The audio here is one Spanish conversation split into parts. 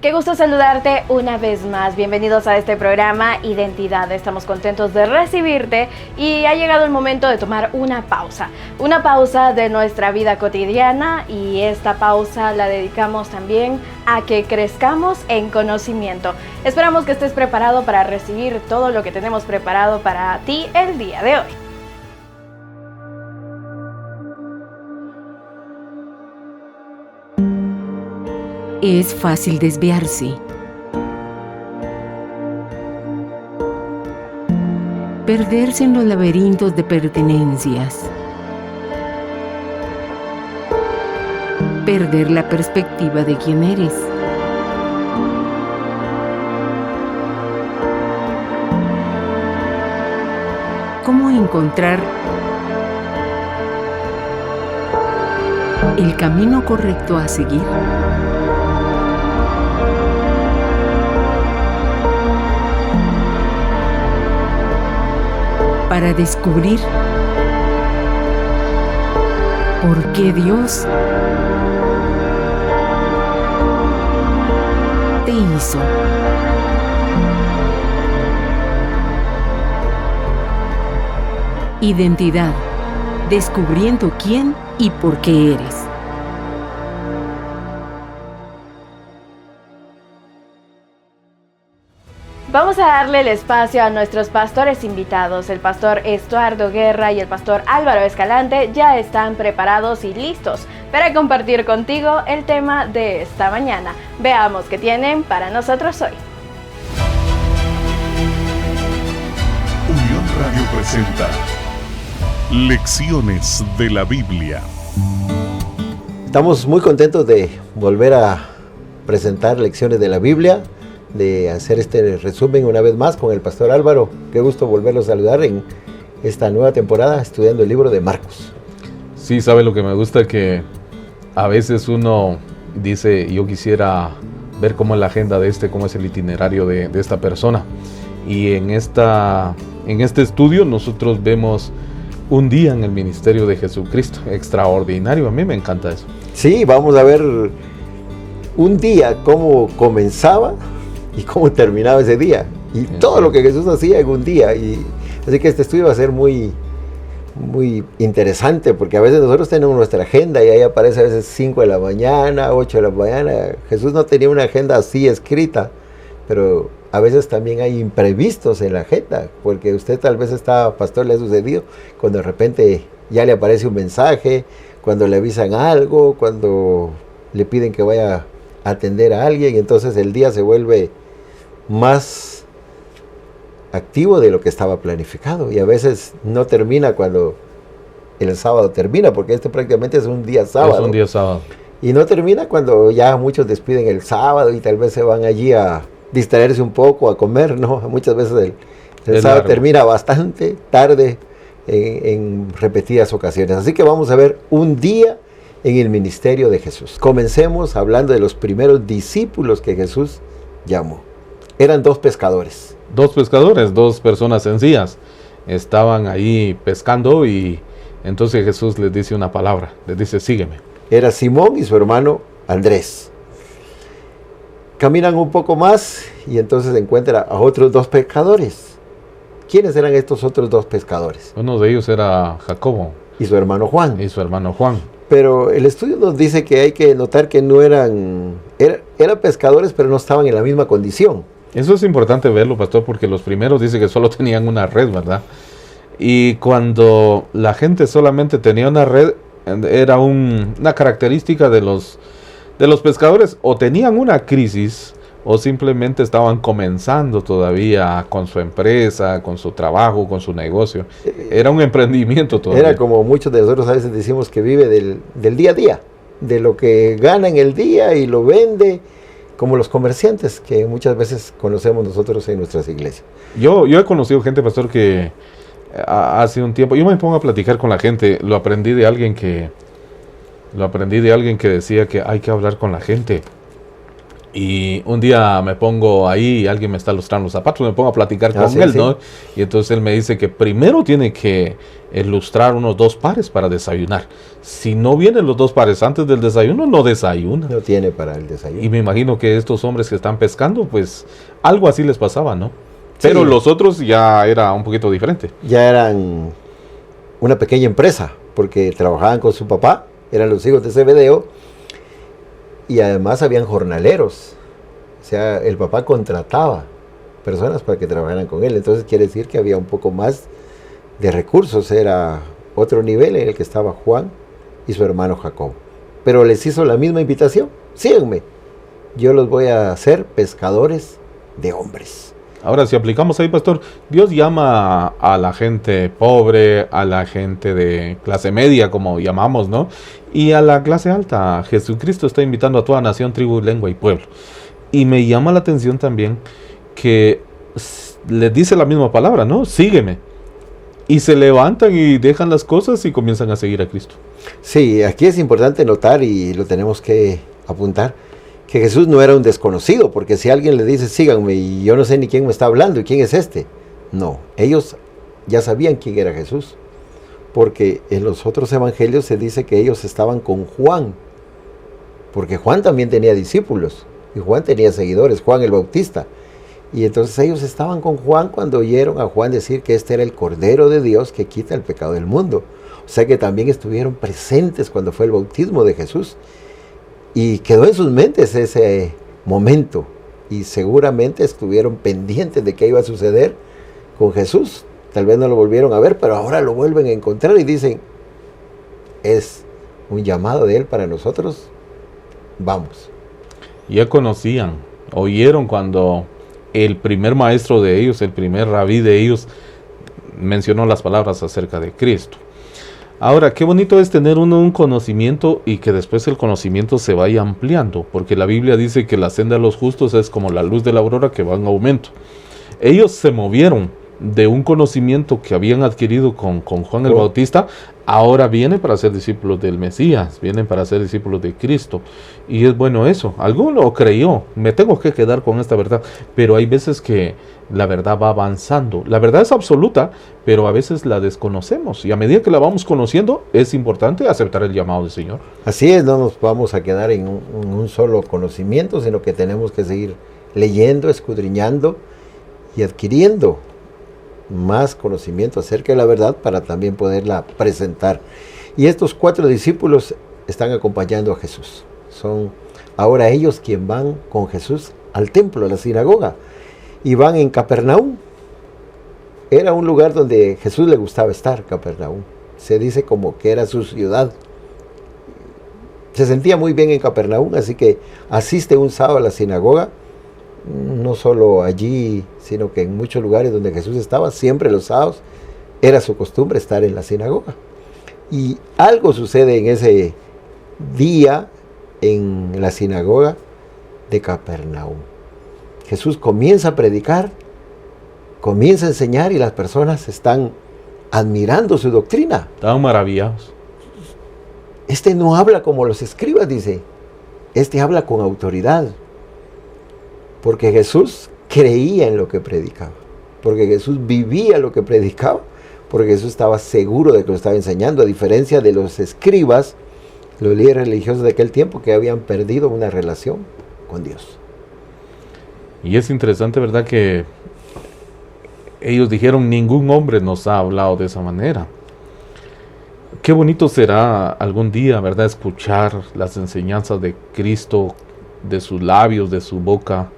Qué gusto saludarte una vez más. Bienvenidos a este programa Identidad. Estamos contentos de recibirte y ha llegado el momento de tomar una pausa de nuestra vida cotidiana, y esta pausa la dedicamos también a que crezcamos en conocimiento. Esperamos que estés preparado para recibir todo lo que tenemos preparado para ti el día de hoy. Es fácil desviarse, perderse en los laberintos de pertenencias, perder la perspectiva de quién eres. ¿Cómo encontrar el camino correcto a seguir? Para descubrir por qué Dios te hizo. Identidad, descubriendo quién y por qué eres. Vamos a darle el espacio a nuestros pastores invitados. El pastor Estuardo Guerra y el pastor Álvaro Escalante ya están preparados y listos para compartir contigo el tema de esta mañana. Veamos qué tienen para nosotros hoy. Unión Radio presenta Lecciones de la Biblia. Estamos muy contentos de volver a presentar Lecciones de la Biblia, de hacer este resumen una vez más con el pastor Álvaro. Qué gusto volverlo a saludar en esta nueva temporada estudiando el libro de Marcos. Sí, sabe lo que me gusta, que a veces uno dice, yo quisiera ver cómo es la agenda de cómo es el itinerario de esta persona. Y en este estudio nosotros vemos un día en el ministerio de Jesucristo, extraordinario. A mí me encanta eso. Sí, vamos a ver un día cómo comenzaba y cómo terminaba ese día, y todo lo que Jesús hacía en un día. Y así que este estudio va a ser muy interesante, porque a veces nosotros tenemos nuestra agenda y ahí aparece a veces 5 de la mañana, 8 de la mañana. Jesús no tenía una agenda así escrita, pero a veces también hay imprevistos en la agenda, porque usted tal vez pastor, le ha sucedido, cuando de repente ya le aparece un mensaje, cuando le avisan algo, cuando le piden que vaya a atender a alguien, y entonces el día se vuelve más activo de lo que estaba planificado, y a veces no termina cuando el sábado termina, porque prácticamente es un día sábado. Es un día sábado. Y no termina cuando ya muchos despiden el sábado y tal vez se van allí a distraerse un poco, a comer, ¿no? Muchas veces el sábado largo. Termina bastante tarde en repetidas ocasiones. Así que vamos a ver un día en el ministerio de Jesús. Comencemos hablando de los primeros discípulos que Jesús llamó. Eran 2 pescadores. 2 pescadores, 2 personas sencillas. Estaban ahí pescando y entonces Jesús les dice una palabra. Les dice, sígueme. Era Simón y su hermano Andrés. Caminan un poco más y entonces encuentran a otros 2 pescadores. ¿Quiénes eran estos otros 2 pescadores? Uno de ellos era Jacobo. Y su hermano Juan. Pero el estudio nos dice que hay que notar que no eran pescadores, pero no estaban en la misma condición. Eso es importante verlo, pastor, porque los primeros dicen que solo tenían una red, ¿verdad? Y cuando la gente solamente tenía una red, era una característica de los pescadores, o tenían una crisis, o simplemente estaban comenzando todavía con su empresa, con su trabajo, con su negocio. Era un emprendimiento todavía. Era como muchos de nosotros a veces decimos, que vive del día a día, de lo que gana en el día y lo vende, como los comerciantes que muchas veces conocemos nosotros en nuestras iglesias. Yo he conocido gente, pastor, que hace un tiempo, yo me pongo a platicar con la gente, lo aprendí de alguien que decía que hay que hablar con la gente. Y un día me pongo ahí y alguien me está lustrando los zapatos, me pongo a platicar con él, ¿no? Y entonces él me dice que primero tiene que lustrar unos 2 pares para desayunar. Si no vienen los 2 pares antes del desayuno, no desayuna. No tiene para el desayuno. Y me imagino que estos hombres que están pescando, pues algo así les pasaba, ¿no? Pero los otros ya era un poquito diferente. Ya eran una pequeña empresa, porque trabajaban con su papá, eran los hijos de Zebedeo, y además habían jornaleros. O sea, el papá contrataba personas para que trabajaran con él. Entonces quiere decir que había un poco más de recursos. Era otro nivel en el que estaba Juan y su hermano Jacob. Pero les hizo la misma invitación. Síganme. Yo los voy a hacer pescadores de hombres. Ahora, si aplicamos ahí, pastor, Dios llama a la gente pobre, a la gente de clase media, como llamamos, ¿no? Y a la clase alta. Jesucristo está invitando a toda nación, tribu, lengua y pueblo. Y me llama la atención también que les dice la misma palabra, ¿no? Sígueme. Y se levantan y dejan las cosas y comienzan a seguir a Cristo. Sí, aquí es importante notar, y lo tenemos que apuntar, que Jesús no era un desconocido, porque si alguien le dice síganme y yo no sé ni quién me está hablando y quién es este, no, ellos ya sabían quién era Jesús, porque en los otros evangelios se dice que ellos estaban con Juan, porque Juan también tenía discípulos y Juan tenía seguidores, Juan el Bautista, y entonces ellos estaban con Juan cuando oyeron a Juan decir que este era el Cordero de Dios que quita el pecado del mundo. O sea que también estuvieron presentes cuando fue el bautismo de Jesús. Y quedó en sus mentes ese momento. Y seguramente estuvieron pendientes de qué iba a suceder con Jesús. Tal vez no lo volvieron a ver, pero ahora lo vuelven a encontrar y dicen, es un llamado de Él para nosotros. Vamos. Ya conocían, oyeron cuando el primer maestro de ellos, el primer rabí de ellos, mencionó las palabras acerca de Cristo. Ahora, qué bonito es tener uno un conocimiento y que después el conocimiento se vaya ampliando, porque la Biblia dice que la senda de los justos es como la luz de la aurora que va en aumento. Ellos se movieron de un conocimiento que habían adquirido con Juan el Bautista, ahora vienen para ser discípulos del Mesías, vienen para ser discípulos de Cristo. Y es bueno eso. Alguno creyó, me tengo que quedar con esta verdad, pero hay veces que la verdad va avanzando. La verdad es absoluta, pero a veces la desconocemos. Y a medida que la vamos conociendo, es importante aceptar el llamado del Señor. Así es, no nos vamos a quedar en un solo conocimiento, sino que tenemos que seguir leyendo, escudriñando y adquiriendo más conocimiento acerca de la verdad para también poderla presentar. Y estos 4 discípulos están acompañando a Jesús. Son ahora ellos quienes van con Jesús al templo, a la sinagoga, y van en Capernaum. Era un lugar donde Jesús le gustaba estar, Capernaum. Se dice como que era su ciudad. Se sentía muy bien en Capernaum, así que asiste un sábado a la sinagoga. No solo allí, sino que en muchos lugares donde Jesús estaba, siempre los sábados era su costumbre estar en la sinagoga. Y algo sucede en ese día en la sinagoga de Capernaum. Jesús comienza a predicar, comienza a enseñar y las personas están admirando su doctrina. Estaban maravillados. Este no habla como los escribas, dice. Este habla con autoridad. Porque Jesús creía en lo que predicaba, porque Jesús vivía lo que predicaba, porque Jesús estaba seguro de que lo estaba enseñando, a diferencia de los escribas, los líderes religiosos de aquel tiempo que habían perdido una relación con Dios. Y es interesante, ¿verdad?, que ellos dijeron, ningún hombre nos ha hablado de esa manera. Qué bonito será algún día, ¿verdad?, escuchar las enseñanzas de Cristo, de sus labios, de su boca.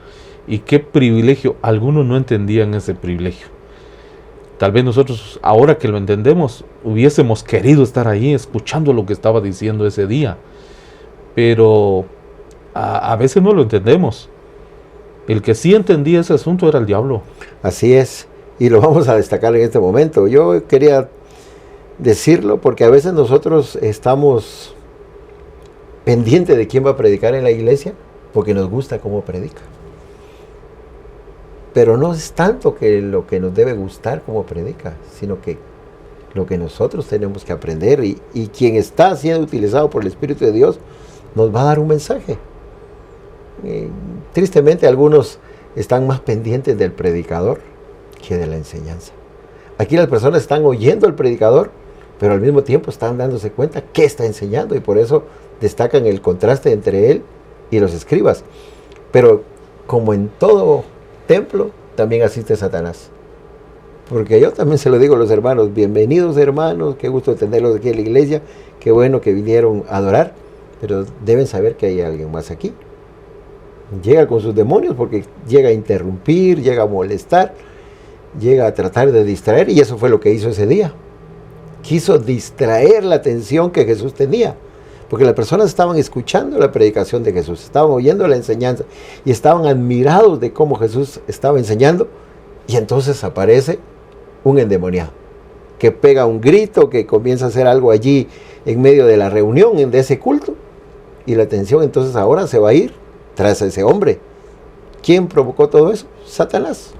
Y qué privilegio, algunos no entendían ese privilegio. Tal vez nosotros, ahora que lo entendemos, hubiésemos querido estar ahí escuchando lo que estaba diciendo ese día. Pero a veces no lo entendemos. El que sí entendía ese asunto era el diablo. Así es, y lo vamos a destacar en este momento. Yo quería decirlo porque a veces nosotros estamos pendientes de quién va a predicar en la iglesia porque nos gusta cómo predica. Pero no es tanto que lo que nos debe gustar como predica, sino que lo que nosotros tenemos que aprender y quien está siendo utilizado por el Espíritu de Dios nos va a dar un mensaje. tristemente algunos están más pendientes del predicador que de la enseñanza. Aquí las personas están oyendo al predicador, pero al mismo tiempo están dándose cuenta qué está enseñando, y por eso destacan el contraste entre él y los escribas. Pero como en todo templo, también asiste Satanás. Porque yo también se lo digo a los hermanos: bienvenidos hermanos, qué gusto tenerlos aquí en la iglesia, qué bueno que vinieron a adorar, pero deben saber que hay alguien más aquí. Llega con sus demonios porque llega a interrumpir, llega a molestar, llega a tratar de distraer, y eso fue lo que hizo ese día. Quiso distraer la atención que Jesús tenía, porque las personas estaban escuchando la predicación de Jesús, estaban oyendo la enseñanza y estaban admirados de cómo Jesús estaba enseñando, y entonces aparece un endemoniado que pega un grito, que comienza a hacer algo allí en medio de la reunión, de ese culto, y la atención entonces ahora se va a ir tras ese hombre. ¿Quién provocó todo eso? Satanás.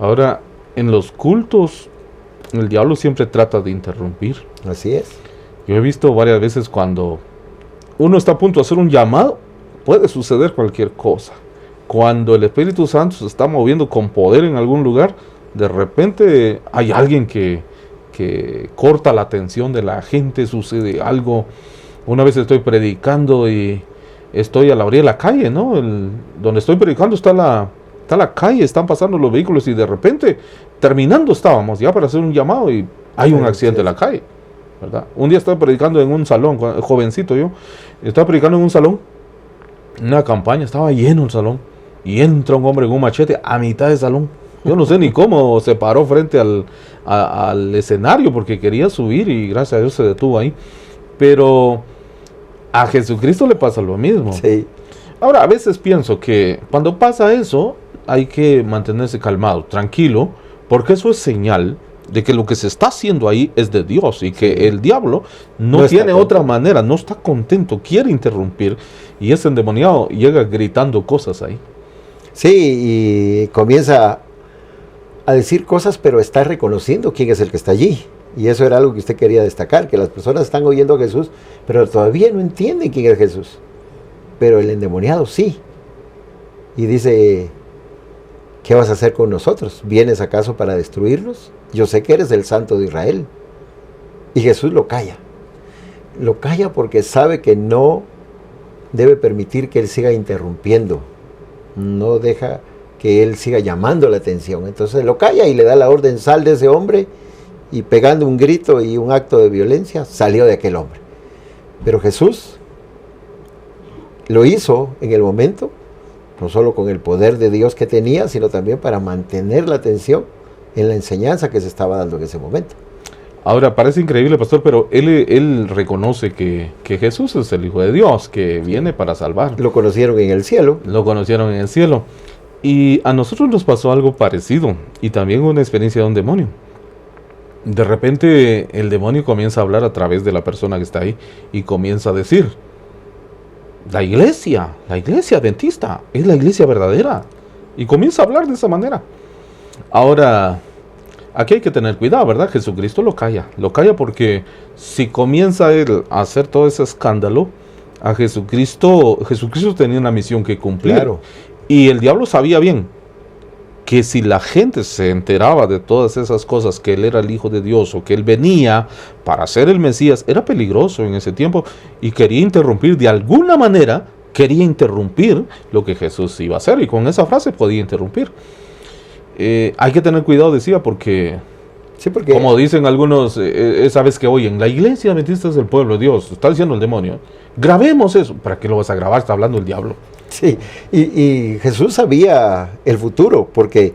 Ahora, en los cultos, el diablo siempre trata de interrumpir. Así es. Yo he visto varias veces cuando uno está a punto de hacer un llamado, puede suceder cualquier cosa. Cuando el Espíritu Santo se está moviendo con poder en algún lugar, de repente hay alguien que corta la atención de la gente, sucede algo. Una vez estoy predicando y estoy a la orilla de la calle, ¿no? Donde estoy predicando está la calle, están pasando los vehículos, y de repente, terminando estábamos ya para hacer un llamado y hay un accidente en la calle, ¿verdad? Un día estaba predicando en un salón, jovencito yo, estaba predicando en un salón, una campaña, estaba lleno el salón, y entra un hombre en un machete a mitad del salón. Yo no sé ni cómo se paró frente al escenario, porque quería subir y gracias a Dios se detuvo ahí. Pero a Jesucristo le pasa lo mismo. Sí. Ahora, a veces pienso que cuando pasa eso, hay que mantenerse calmado, tranquilo, porque eso es señal de que lo que se está haciendo ahí es de Dios, y que el diablo no tiene otra manera, no está contento, quiere interrumpir, y ese endemoniado llega gritando cosas ahí. Sí, y comienza a decir cosas, pero está reconociendo quién es el que está allí. Y eso era algo que usted quería destacar, que las personas están oyendo a Jesús, pero todavía no entienden quién es Jesús. Pero el endemoniado sí. Y dice: ¿qué vas a hacer con nosotros? ¿Vienes acaso para destruirnos? Yo sé que eres el Santo de Israel. Y Jesús lo calla. Lo calla porque sabe que no debe permitir que él siga interrumpiendo. No deja que él siga llamando la atención. Entonces lo calla y le da la orden: sal de ese hombre. Y pegando un grito y un acto de violencia, salió de aquel hombre. Pero Jesús lo hizo en el momento, no solo con el poder de Dios que tenía, sino también para mantener la atención en la enseñanza que se estaba dando en ese momento. Ahora, parece increíble, pastor, pero él reconoce que Jesús es el Hijo de Dios, que viene para salvar. Lo conocieron en el cielo. Lo conocieron en el cielo. Y a nosotros nos pasó algo parecido, y también una experiencia de un demonio. De repente el demonio comienza a hablar a través de la persona que está ahí, y comienza a decir: la iglesia adventista es la iglesia verdadera. Y comienza a hablar de esa manera. Ahora, aquí hay que tener cuidado, ¿verdad? Jesucristo lo calla porque si comienza él a hacer todo ese escándalo, a Jesucristo tenía una misión que cumplir. Claro. Y el diablo sabía bien que si la gente se enteraba de todas esas cosas, que él era el Hijo de Dios o que él venía para ser el Mesías, era peligroso en ese tiempo, y quería interrumpir de alguna manera, lo que Jesús iba a hacer, y con esa frase podía interrumpir. Hay que tener cuidado, decía, porque como dicen algunos, esa vez que oyen, la iglesia adventista es el pueblo de Dios, está diciendo el demonio, grabemos eso. ¿Para qué lo vas a grabar? Está hablando el diablo. Sí, y Jesús sabía el futuro, porque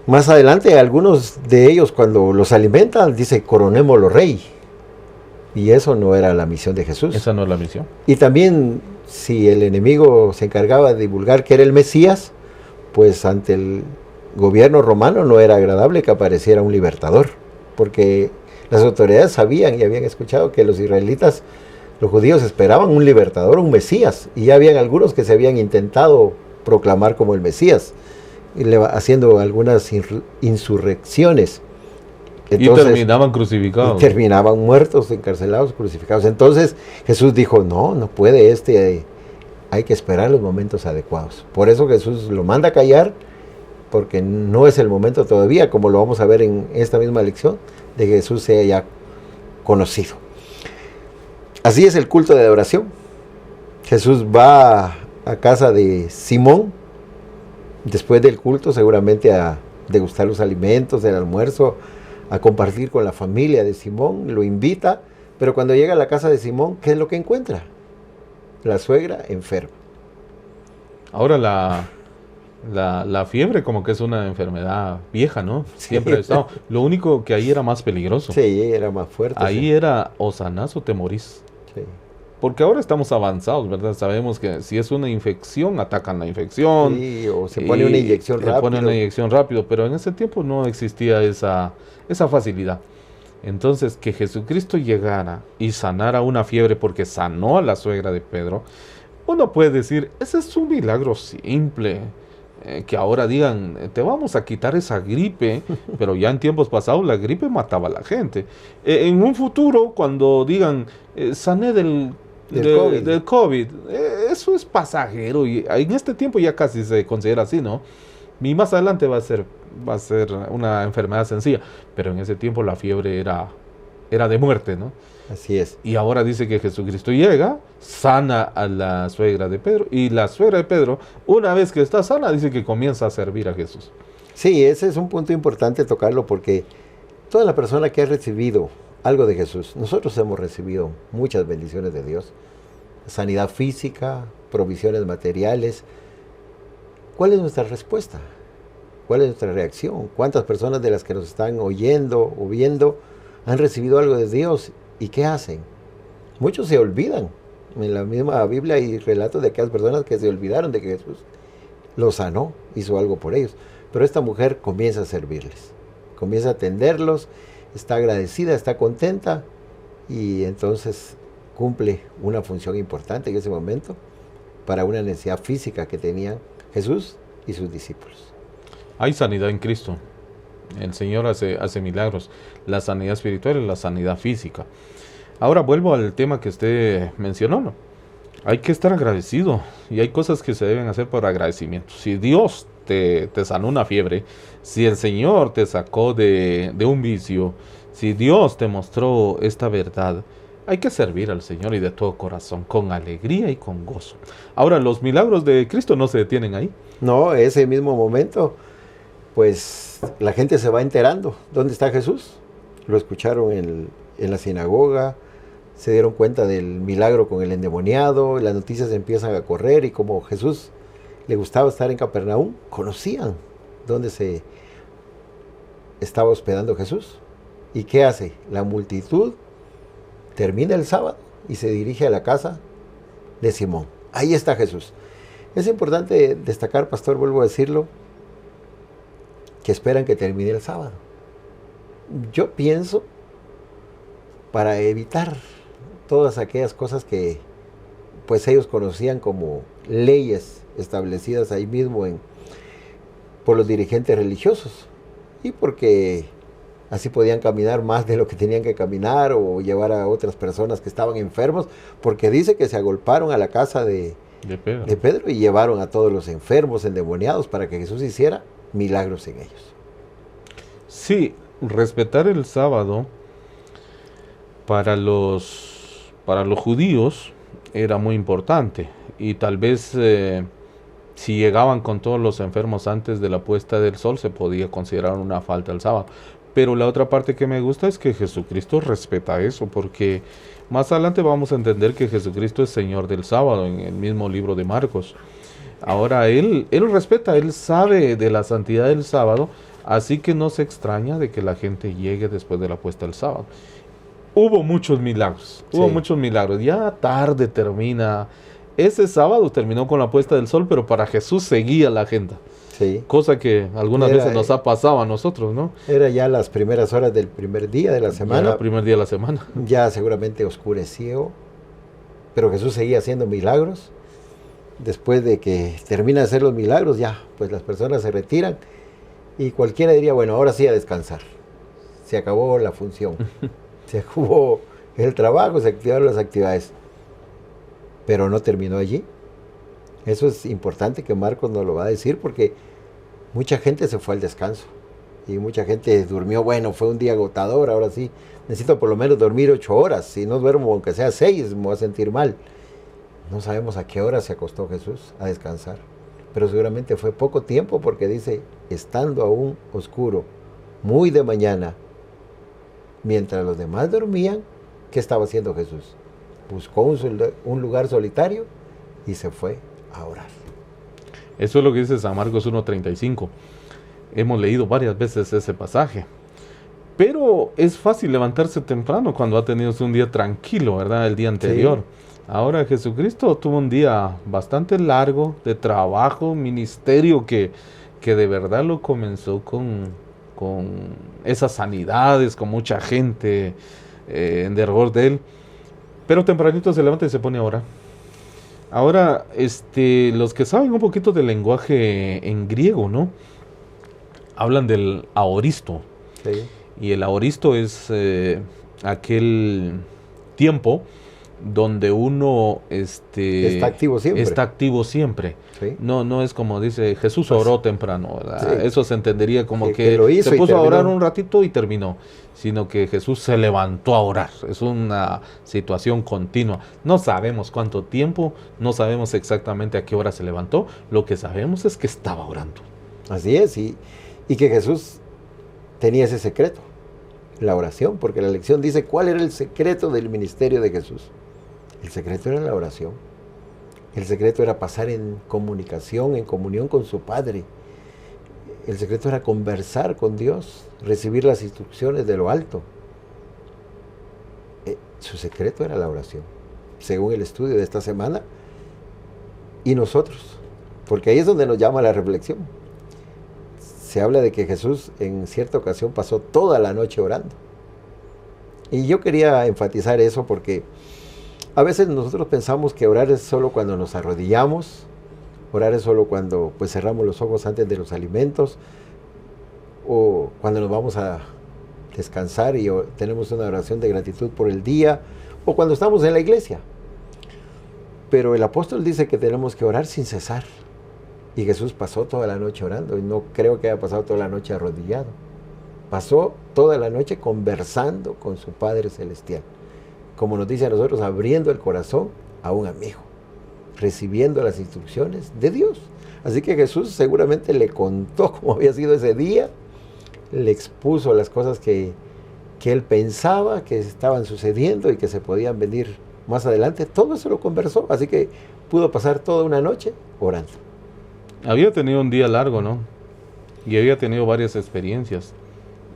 más adelante algunos de ellos, cuando los alimentan, dice: coronémoslo rey. Y eso no era la misión de Jesús. Esa no es la misión. Y también, si el enemigo se encargaba de divulgar que era el Mesías, pues ante el gobierno romano no era agradable que apareciera un libertador, porque las autoridades sabían y habían escuchado que los israelitas, los judíos, esperaban un libertador, un Mesías, y ya habían algunos que se habían intentado proclamar como el Mesías, haciendo algunas insurrecciones. Entonces, y terminaban crucificados. Y terminaban muertos, encarcelados, crucificados. Entonces Jesús dijo: no puede hay que esperar los momentos adecuados. Por eso Jesús lo manda a callar, porque no es el momento todavía, como lo vamos a ver en esta misma lección, de que Jesús sea ya conocido. Así es el culto de adoración. Jesús va a casa de Simón, después del culto seguramente a degustar los alimentos del almuerzo, a compartir con la familia de Simón, lo invita, pero cuando llega a la casa de Simón, ¿qué es lo que encuentra? La suegra enferma. Ahora la fiebre como que es una enfermedad vieja, ¿no? Siempre ha estado. Lo único que ahí era más peligroso. Sí, era más fuerte. Ahí sí. era o sanás o te morís. Sí. Porque ahora estamos avanzados, ¿verdad? Sabemos que si es una infección, atacan la infección. Sí, o se pone una inyección rápido. Se pone una inyección rápido, pero en ese tiempo no existía esa facilidad. Entonces, que Jesucristo llegara y sanara una fiebre porque sanó a la suegra de Pedro, uno puede decir, ese es un milagro simple. Que ahora digan, te vamos a quitar esa gripe, pero ya en tiempos pasados la gripe mataba a la gente. En un futuro, cuando digan, sané del COVID, eso es pasajero, y en este tiempo ya casi se considera así, ¿no? Y más adelante va a ser una enfermedad sencilla, pero en ese tiempo la fiebre era de muerte, ¿no? Así es. Y ahora dice que Jesucristo llega, sana a la suegra de Pedro, y la suegra de Pedro, una vez que está sana, dice que comienza a servir a Jesús. Sí, ese es un punto importante tocarlo, porque toda la persona que ha recibido algo de Jesús, nosotros hemos recibido muchas bendiciones de Dios, sanidad física, provisiones materiales. ¿Cuál es nuestra respuesta? ¿Cuál es nuestra reacción? ¿Cuántas personas de las que nos están oyendo o viendo han recibido algo de Dios? ¿Y qué hacen? Muchos se olvidan. En la misma Biblia hay relatos de aquellas personas que se olvidaron de que Jesús los sanó, hizo algo por ellos. Pero esta mujer comienza a servirles, comienza a atenderlos, está agradecida, está contenta, y entonces cumple una función importante en ese momento para una necesidad física que tenían Jesús y sus discípulos. Hay sanidad en Cristo. El Señor hace milagros. La sanidad espiritual y la sanidad física. Ahora vuelvo al tema que usted mencionó, ¿no? Hay que estar agradecido, y hay cosas que se deben hacer por agradecimiento. Si Dios te sanó una fiebre, si el Señor te sacó de un vicio, si Dios te mostró esta verdad, hay que servir al Señor, y de todo corazón, con alegría y con gozo. Ahora, los milagros de Cristo no se detienen ahí. No, ese mismo momento, pues la gente se va enterando. ¿Dónde está Jesús? Lo escucharon en la sinagoga, se dieron cuenta del milagro con el endemoniado, las noticias empiezan a correr, y como Jesús le gustaba estar en Capernaum, conocían dónde se estaba hospedando Jesús. ¿Y qué hace? La multitud termina el sábado y se dirige a la casa de Simón. Ahí está Jesús. Es importante destacar, pastor, vuelvo a decirlo, que esperan que termine el sábado. Yo pienso, para evitar todas aquellas cosas que pues ellos conocían como leyes establecidas ahí mismo por los dirigentes religiosos, y porque así podían caminar más de lo que tenían que caminar, o llevar a otras personas que estaban enfermos, porque dice que se agolparon a la casa de Pedro y llevaron a todos los enfermos, endemoniados, para que Jesús hiciera milagros en ellos. Sí, respetar el sábado para los judíos era muy importante, y tal vez si llegaban con todos los enfermos antes de la puesta del sol, se podía considerar una falta el sábado. Pero la otra parte que me gusta es que Jesucristo respeta eso, porque más adelante vamos a entender que Jesucristo es Señor del sábado en el mismo libro de Marcos. Ahora Él respeta, Él sabe de la santidad del sábado, así que no se extraña de que la gente llegue después de la puesta del sábado. Hubo muchos milagros, ya tarde termina. Ese sábado terminó con la puesta del sol, pero para Jesús seguía la agenda. Sí. Cosa que algunas veces nos ha pasado a nosotros, ¿no? Era ya las primeras horas del primer día de la semana. Era el primer día de la semana. Ya seguramente oscureció, pero Jesús seguía haciendo milagros. Después de que termina de hacer los milagros, ya, pues las personas se retiran, y cualquiera diría, bueno, ahora sí a descansar. Se acabó la función. Se acabó el trabajo, se activaron las actividades. Pero no terminó allí. Eso es importante que Marcos nos lo va a decir porque mucha gente se fue al descanso y mucha gente durmió. Bueno, fue un día agotador, ahora sí, necesito por lo menos dormir 8 horas. Si no duermo, aunque sea 6, me voy a sentir mal. No sabemos a qué hora se acostó Jesús a descansar, pero seguramente fue poco tiempo porque dice, estando aún oscuro, muy de mañana, mientras los demás dormían, ¿qué estaba haciendo Jesús? Buscó un lugar solitario y se fue a orar. Eso es lo que dice San Marcos 1:35. Hemos leído varias veces ese pasaje. Pero es fácil levantarse temprano cuando ha tenido un día tranquilo, ¿verdad? El día anterior. Sí. Ahora Jesucristo tuvo un día bastante largo de trabajo, ministerio, que de verdad lo comenzó con esas sanidades, con mucha gente en derredor de él. Pero tempranito se levanta y se pone a orar. Ahora, los que saben un poquito del lenguaje en griego, ¿no? Hablan del aoristo. Sí. Y el aoristo es aquel tiempo donde uno está activo siempre. Está activo siempre. Sí. No es como dice Jesús oró temprano, ¿verdad? Sí. Eso se entendería como que lo hizo se puso a orar un ratito y terminó, sino que Jesús se levantó a orar. Es una situación continua. No sabemos cuánto tiempo, no sabemos exactamente a qué hora se levantó. Lo que sabemos es que estaba orando. Así es, y que Jesús tenía ese secreto, la oración, porque la lección dice cuál era el secreto del ministerio de Jesús. El secreto era la oración. El secreto era pasar en comunicación, en comunión con su Padre. El secreto era conversar con Dios, recibir las instrucciones de lo alto. Su secreto era la oración, según el estudio de esta semana. Y nosotros, porque ahí es donde nos llama la reflexión. Se habla de que Jesús en cierta ocasión pasó toda la noche orando. Y yo quería enfatizar eso porque a veces nosotros pensamos que orar es solo cuando nos arrodillamos, orar es solo cuando pues cerramos los ojos antes de los alimentos, o cuando nos vamos a descansar y tenemos una oración de gratitud por el día, o cuando estamos en la iglesia. Pero el apóstol dice que tenemos que orar sin cesar. Y Jesús pasó toda la noche orando, y no creo que haya pasado toda la noche arrodillado. Pasó toda la noche conversando con su Padre Celestial. Como nos dice a nosotros, abriendo el corazón a un amigo, recibiendo las instrucciones de Dios. Así que Jesús seguramente le contó cómo había sido ese día, le expuso las cosas que él pensaba que estaban sucediendo y que se podían venir más adelante. Todo eso lo conversó, así que pudo pasar toda una noche orando. Había tenido un día largo, ¿no? Y había tenido varias experiencias.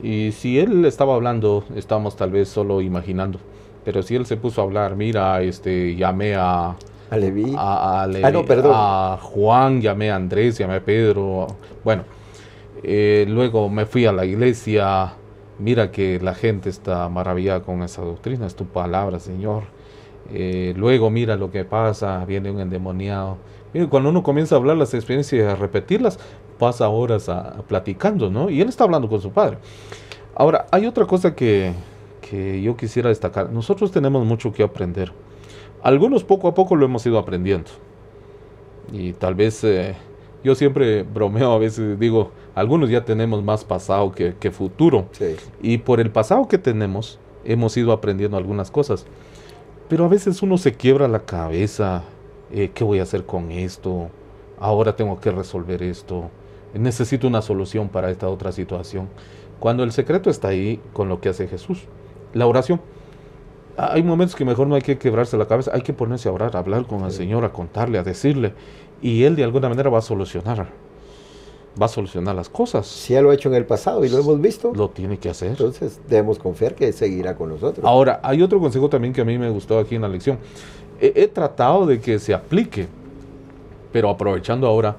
Y si él estaba hablando, estábamos tal vez solo imaginando. Pero si él se puso a hablar, mira, llamé a Leví, a Juan, llamé a Andrés, llamé a Pedro. Bueno, luego me fui a la iglesia. Mira que la gente está maravillada con esa doctrina, es tu palabra, Señor. Luego mira lo que pasa, viene un endemoniado. Mira, cuando uno comienza a hablar las experiencias y a repetirlas, pasa horas platicando, ¿no? Y él está hablando con su Padre. Ahora, hay otra cosa que yo quisiera destacar. Nosotros tenemos mucho que aprender. Algunos poco a poco lo hemos ido aprendiendo. Y tal vez, yo siempre bromeo, a veces digo, algunos ya tenemos más pasado que futuro. Sí. Y por el pasado que tenemos, hemos ido aprendiendo algunas cosas. Pero a veces uno se quiebra la cabeza. ¿Qué voy a hacer con esto? Ahora tengo que resolver esto. Necesito una solución para esta otra situación. Cuando el secreto está ahí con lo que hace Jesús. La oración. Hay momentos que mejor no hay que quebrarse la cabeza, hay que ponerse a orar, a hablar con el Señor, a contarle, a decirle, y Él de alguna manera va a solucionar las cosas. Si ya lo ha hecho en el pasado y lo hemos visto, lo tiene que hacer. Entonces debemos confiar que seguirá con nosotros. Ahora, hay otro consejo también que a mí me gustó aquí en la lección. He tratado de que se aplique, pero aprovechando ahora,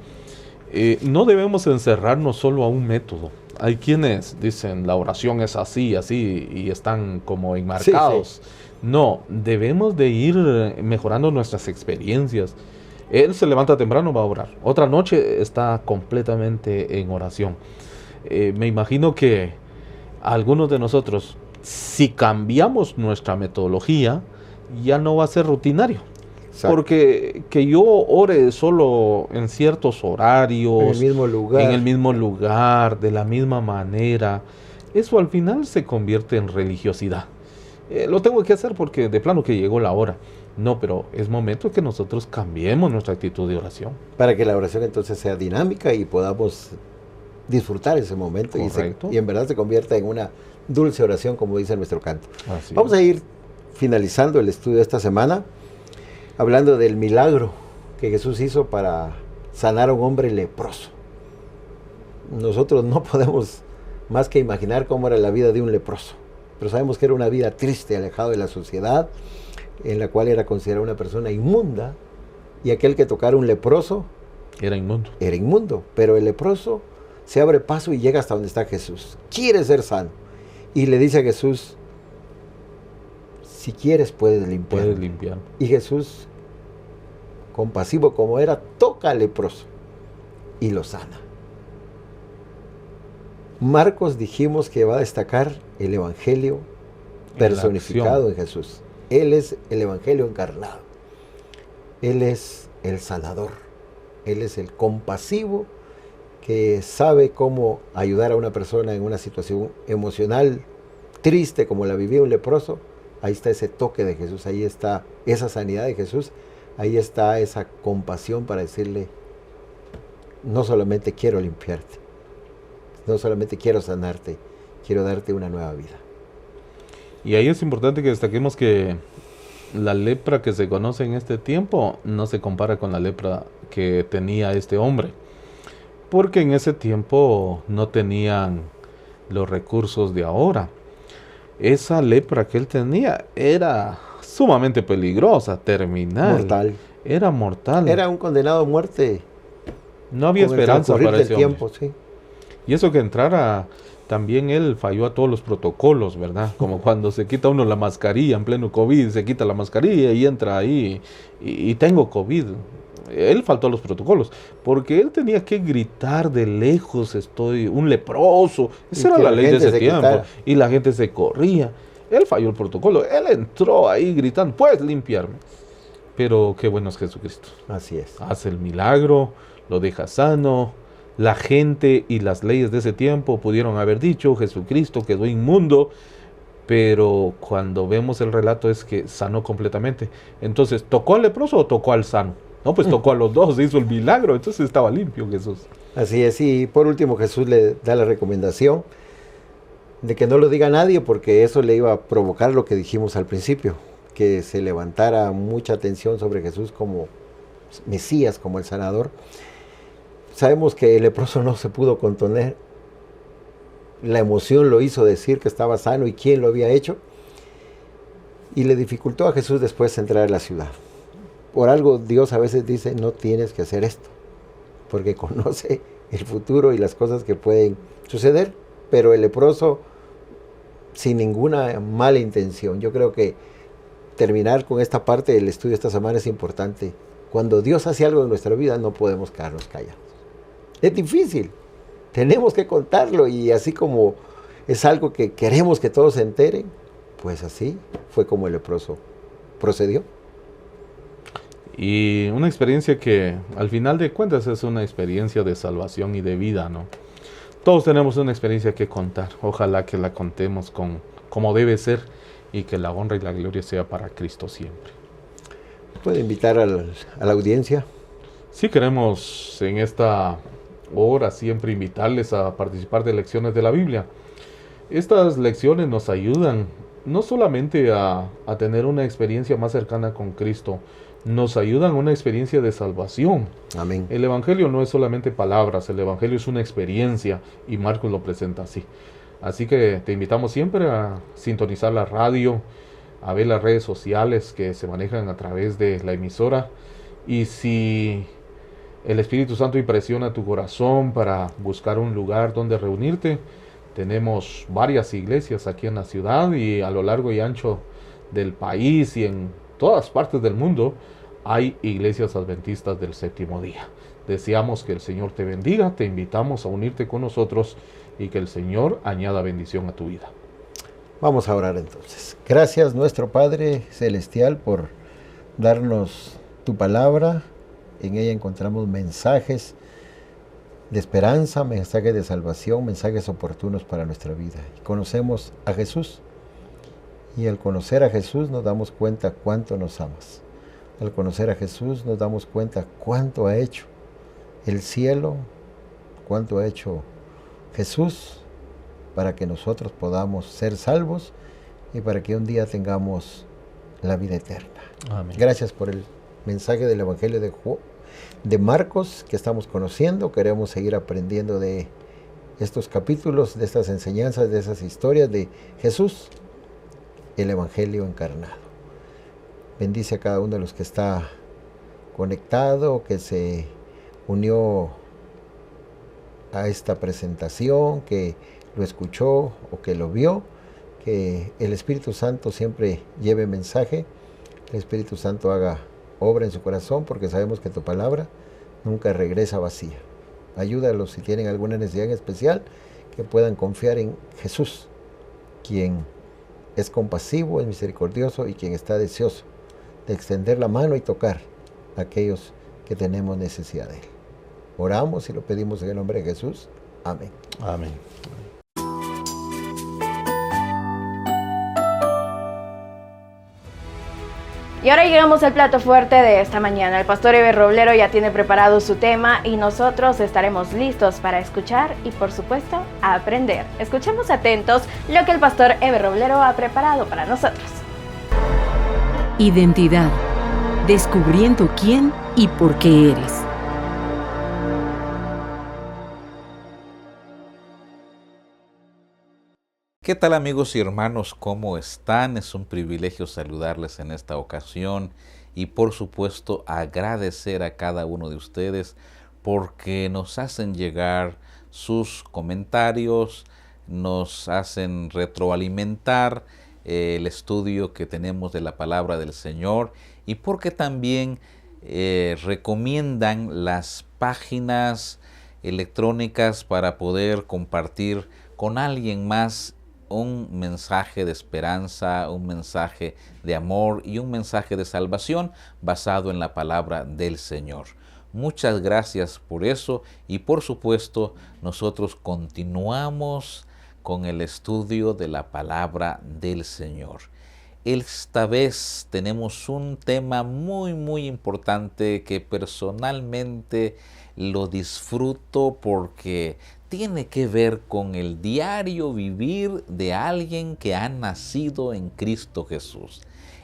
no debemos encerrarnos solo a un método. Hay quienes dicen la oración es así, y están como enmarcados. Sí. No, debemos de ir mejorando nuestras experiencias. Él se levanta temprano, va a orar. Otra noche está completamente en oración. Me imagino que algunos de nosotros, si cambiamos nuestra metodología, ya no va a ser rutinario. Exacto. Porque que yo ore solo en ciertos horarios, En el mismo lugar. en el mismo lugar, de la misma manera, eso al final se convierte en religiosidad. Lo tengo que hacer porque de plano que llegó la hora. No, pero es momento que nosotros cambiemos nuestra actitud de oración. Para que la oración entonces sea dinámica y podamos disfrutar ese momento Correcto. y en verdad se convierta en una dulce oración, como dice nuestro canto. Así Vamos es. a ir finalizando el estudio de esta semana, hablando del milagro que Jesús hizo para sanar a un hombre leproso. Nosotros no podemos más que imaginar cómo era la vida de un leproso, pero sabemos que era una vida triste, alejado de la sociedad, en la cual era considerada una persona inmunda, y aquel que tocara un leproso Era inmundo. era inmundo, pero el leproso se abre paso y llega hasta donde está Jesús. Quiere ser sano. Y le dice a Jesús, si quieres puedes limpiar. Puedes limpiar. Y Jesús, compasivo como era, toca al leproso y lo sana. Marcos dijimos que va a destacar el Evangelio personificado en Jesús. Él es el Evangelio encarnado. Él es el sanador. Él es el compasivo que sabe cómo ayudar a una persona en una situación emocional triste como la vivía un leproso. Ahí está ese toque de Jesús, ahí está esa sanidad de Jesús, ahí está esa compasión para decirle, no solamente quiero limpiarte, no solamente quiero sanarte, quiero darte una nueva vida. Y ahí es importante que destaquemos que la lepra que se conoce en este tiempo no se compara con la lepra que tenía este hombre. Porque en ese tiempo no tenían los recursos de ahora. Esa lepra que él tenía era sumamente peligrosa, terminal. Mortal. Era mortal. Era un condenado a muerte. No había con el esperanza transcurrir para del ese tiempo, hombre. sí. Y eso que entrara, también él falló a todos los protocolos, ¿verdad? Como cuando se quita uno la mascarilla en pleno COVID, se quita la mascarilla y entra ahí y tengo COVID. Él faltó a los protocolos, porque él tenía que gritar de lejos, estoy un leproso. Esa Y era que la la ley de gente ese se tiempo. quitara. Y la gente se corría. Él falló el protocolo. Él entró ahí gritando, puedes limpiarme. Pero qué bueno es Jesucristo. Así es. Hace el milagro, lo deja sano. La gente y las leyes de ese tiempo pudieron haber dicho, Jesucristo quedó inmundo, pero cuando vemos el relato es que sanó completamente. Entonces, ¿tocó al leproso o tocó al sano? No, pues tocó a los dos, hizo el milagro, entonces estaba limpio Jesús. Así es, y por último Jesús le da la recomendación de que no lo diga a nadie, porque eso le iba a provocar lo que dijimos al principio, que se levantara mucha atención sobre Jesús como Mesías, como el sanador. Sabemos que el leproso no se pudo contener, la emoción lo hizo decir que estaba sano y quién lo había hecho, y le dificultó a Jesús después entrar a la ciudad. Por algo Dios a veces dice, no tienes que hacer esto, porque conoce el futuro y las cosas que pueden suceder, pero el leproso sin ninguna mala intención. Yo creo que terminar con esta parte del estudio esta semana es importante. Cuando Dios hace algo en nuestra vida no podemos quedarnos callados. Es difícil, tenemos que contarlo, y así como es algo que queremos que todos se enteren, pues así fue como el leproso procedió. Y una experiencia que al final de cuentas es una experiencia de salvación y de vida, ¿no? Todos tenemos una experiencia que contar. Ojalá que la contemos como debe ser y que la honra y la gloria sea para Cristo siempre. Puedo invitar a la audiencia. Sí, queremos en esta hora siempre invitarles a participar de lecciones de la Biblia. Estas lecciones nos ayudan no solamente a tener una experiencia más cercana con Cristo, nos ayudan a una experiencia de salvación. Amén. El Evangelio no es solamente palabras, el Evangelio es una experiencia y Marcos lo presenta así. Así que te invitamos siempre a sintonizar la radio, a ver las redes sociales que se manejan a través de la emisora, y si el Espíritu Santo impresiona tu corazón para buscar un lugar donde reunirte, tenemos varias iglesias aquí en la ciudad y a lo largo y ancho del país y en todas partes del mundo hay iglesias adventistas del séptimo día. Deseamos que el Señor te bendiga, te invitamos a unirte con nosotros y que el Señor añada bendición a tu vida. Vamos a orar entonces. Gracias nuestro Padre Celestial por darnos tu palabra, en ella encontramos mensajes de esperanza, mensajes de salvación, mensajes oportunos para nuestra vida. Y conocemos a Jesús, y al conocer a Jesús nos damos cuenta cuánto nos amas. Al conocer a Jesús nos damos cuenta cuánto ha hecho el cielo, cuánto ha hecho Jesús para que nosotros podamos ser salvos y para que un día tengamos la vida eterna. Amén. Gracias por el mensaje del Evangelio de Marcos que estamos conociendo. Queremos seguir aprendiendo de estos capítulos, de estas enseñanzas, de esas historias de Jesús, el Evangelio encarnado. Bendice a cada uno de los que está conectado, que se unió a esta presentación, que lo escuchó o que lo vio. Que el Espíritu Santo siempre lleve mensaje, el Espíritu Santo haga obra en su corazón, porque sabemos que tu palabra nunca regresa vacía. Ayúdalos si tienen alguna necesidad en especial, que puedan confiar en Jesús, quien es compasivo, es misericordioso y quien está deseoso de extender la mano y tocar a aquellos que tenemos necesidad de Él. Oramos y lo pedimos en el nombre de Jesús. Amén. Amén. Y ahora llegamos al plato fuerte de esta mañana. El pastor Eber Roblero ya tiene preparado su tema y nosotros estaremos listos para escuchar y, por supuesto, a aprender. Escuchemos atentos lo que el pastor Eber Roblero ha preparado para nosotros. Identidad. Descubriendo quién y por qué eres. ¿Qué tal, amigos y hermanos? ¿Cómo están? Es un privilegio saludarles en esta ocasión y, por supuesto, agradecer a cada uno de ustedes porque nos hacen llegar sus comentarios, nos hacen retroalimentar el estudio que tenemos de la palabra del Señor y porque también recomiendan las páginas electrónicas para poder compartir con alguien más un mensaje de esperanza, un mensaje de amor y un mensaje de salvación basado en la palabra del Señor. Muchas gracias por eso y, por supuesto, nosotros continuamos con el estudio de la palabra del Señor. Esta vez tenemos un tema muy importante que personalmente lo disfruto porque tiene que ver con el diario vivir de alguien que ha nacido en Cristo Jesús.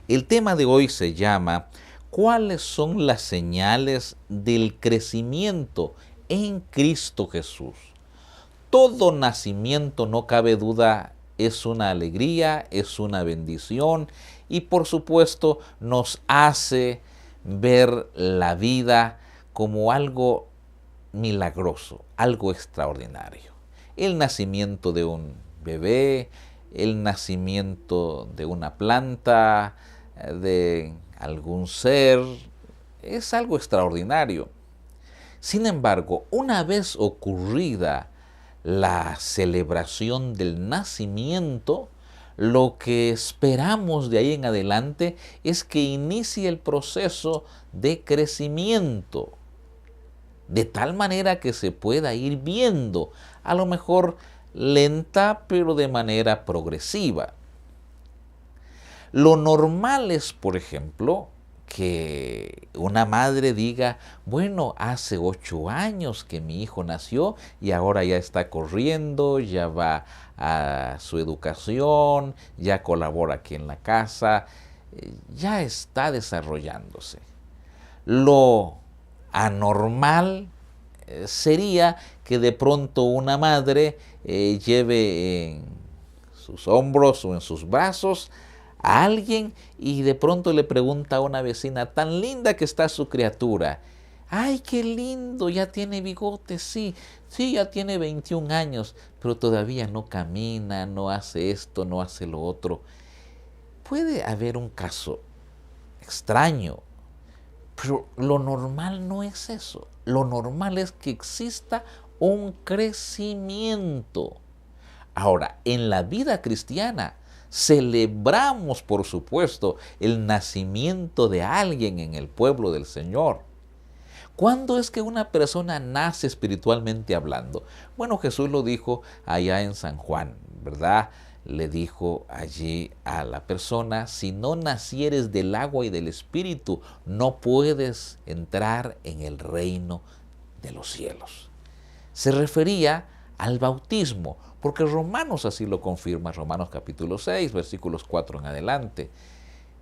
El tema de hoy se llama ¿cuáles son las señales del crecimiento en Cristo Jesús? Todo nacimiento, no cabe duda, es una alegría, es una bendición y, por supuesto, nos hace ver la vida como algo milagroso, algo extraordinario. El nacimiento de un bebé, el nacimiento de una planta, de algún ser, es algo extraordinario. Sin embargo, una vez ocurrida la celebración del nacimiento, lo que esperamos de ahí en adelante es que inicie el proceso de crecimiento, de tal manera que se pueda ir viendo, a lo mejor lenta, pero de manera progresiva. Lo normal es, por ejemplo, que una madre diga, bueno, hace 8 años que mi hijo nació y ahora ya está corriendo, ya va a su educación, ya colabora aquí en la casa, ya está desarrollándose. Lo anormal sería que de pronto una madre lleve en sus hombros o en sus brazos a alguien y de pronto le pregunta a una vecina, tan linda que está su criatura. ¡Ay, qué lindo! Ya tiene bigote, sí, ya tiene 21 años, pero todavía no camina, no hace esto, no hace lo otro. Puede haber un caso extraño, pero lo normal no es eso. Lo normal es que exista un crecimiento. Ahora, en la vida cristiana Celebramos, por supuesto, el nacimiento de alguien en el pueblo del Señor. ¿Cuándo es que una persona nace espiritualmente hablando? Bueno, Jesús lo dijo allá en San Juan, ¿verdad? Le dijo allí a la persona: si no nacieres del agua y del Espíritu, no puedes entrar en el reino de los cielos. Se refería al bautismo, porque Romanos así lo confirma, Romanos capítulo 6, versículos 4 en adelante.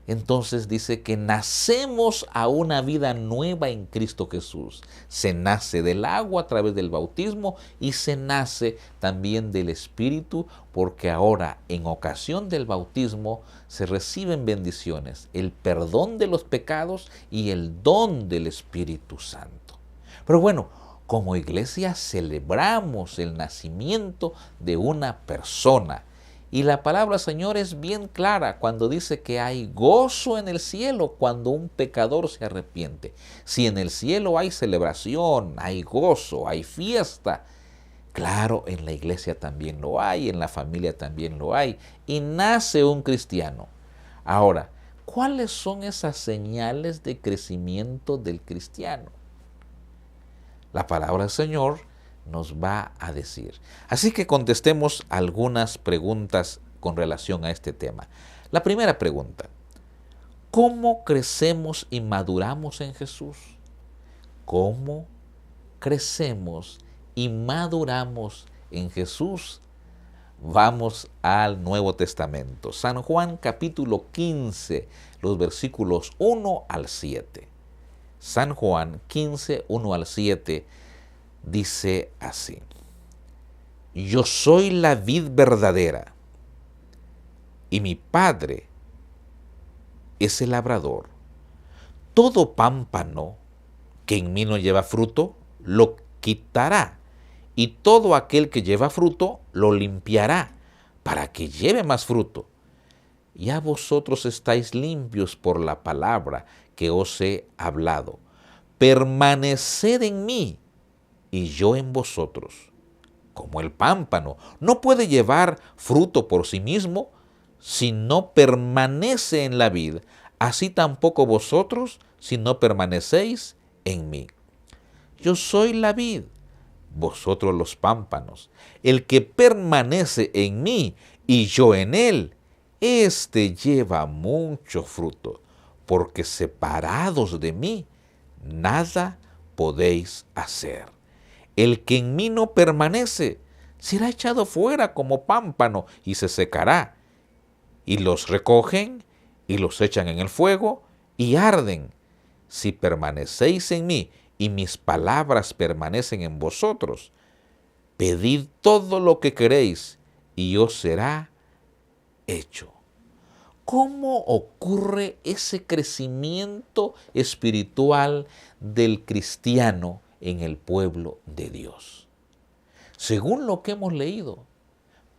Entonces dice que nacemos a una vida nueva en Cristo Jesús. Se nace del agua a través del bautismo y se nace también del Espíritu, porque ahora en ocasión del bautismo se reciben bendiciones, el perdón de los pecados y el don del Espíritu Santo. Pero bueno, como iglesia celebramos el nacimiento de una persona. Y la palabra, Señor, es bien clara cuando dice que hay gozo en el cielo cuando un pecador se arrepiente. Si en el cielo hay celebración, hay gozo, hay fiesta, claro, en la iglesia también lo hay, en la familia también lo hay, y nace un cristiano. Ahora, ¿cuáles son esas señales de crecimiento del cristiano? La palabra del Señor nos va a decir. Así que contestemos algunas preguntas con relación a este tema. La primera pregunta: ¿cómo crecemos y maduramos en Jesús? ¿Cómo crecemos y maduramos en Jesús? Vamos al Nuevo Testamento. San Juan capítulo 15, los versículos 1 al 7. San Juan 15, 1 al 7. Dice así: yo soy la vid verdadera y mi Padre es el labrador. Todo pámpano que en mí no lleva fruto, lo quitará, y todo aquel que lleva fruto, lo limpiará, para que lleve más fruto. Ya vosotros estáis limpios por la palabra que os he hablado. Permaneced en mí, y yo en vosotros. Como el pámpano no puede llevar fruto por sí mismo si no permanece en la vid, así tampoco vosotros si no permanecéis en mí. Yo soy la vid, vosotros los pámpanos. El que permanece en mí y yo en él, éste lleva mucho fruto, porque separados de mí, nada podéis hacer. El que en mí no permanece será echado fuera como pámpano y se secará. Y los recogen y los echan en el fuego y arden. Si permanecéis en mí y mis palabras permanecen en vosotros, pedid todo lo que queréis y os será hecho. ¿Cómo ocurre ese crecimiento espiritual del cristiano en el pueblo de Dios? Según lo que hemos leído,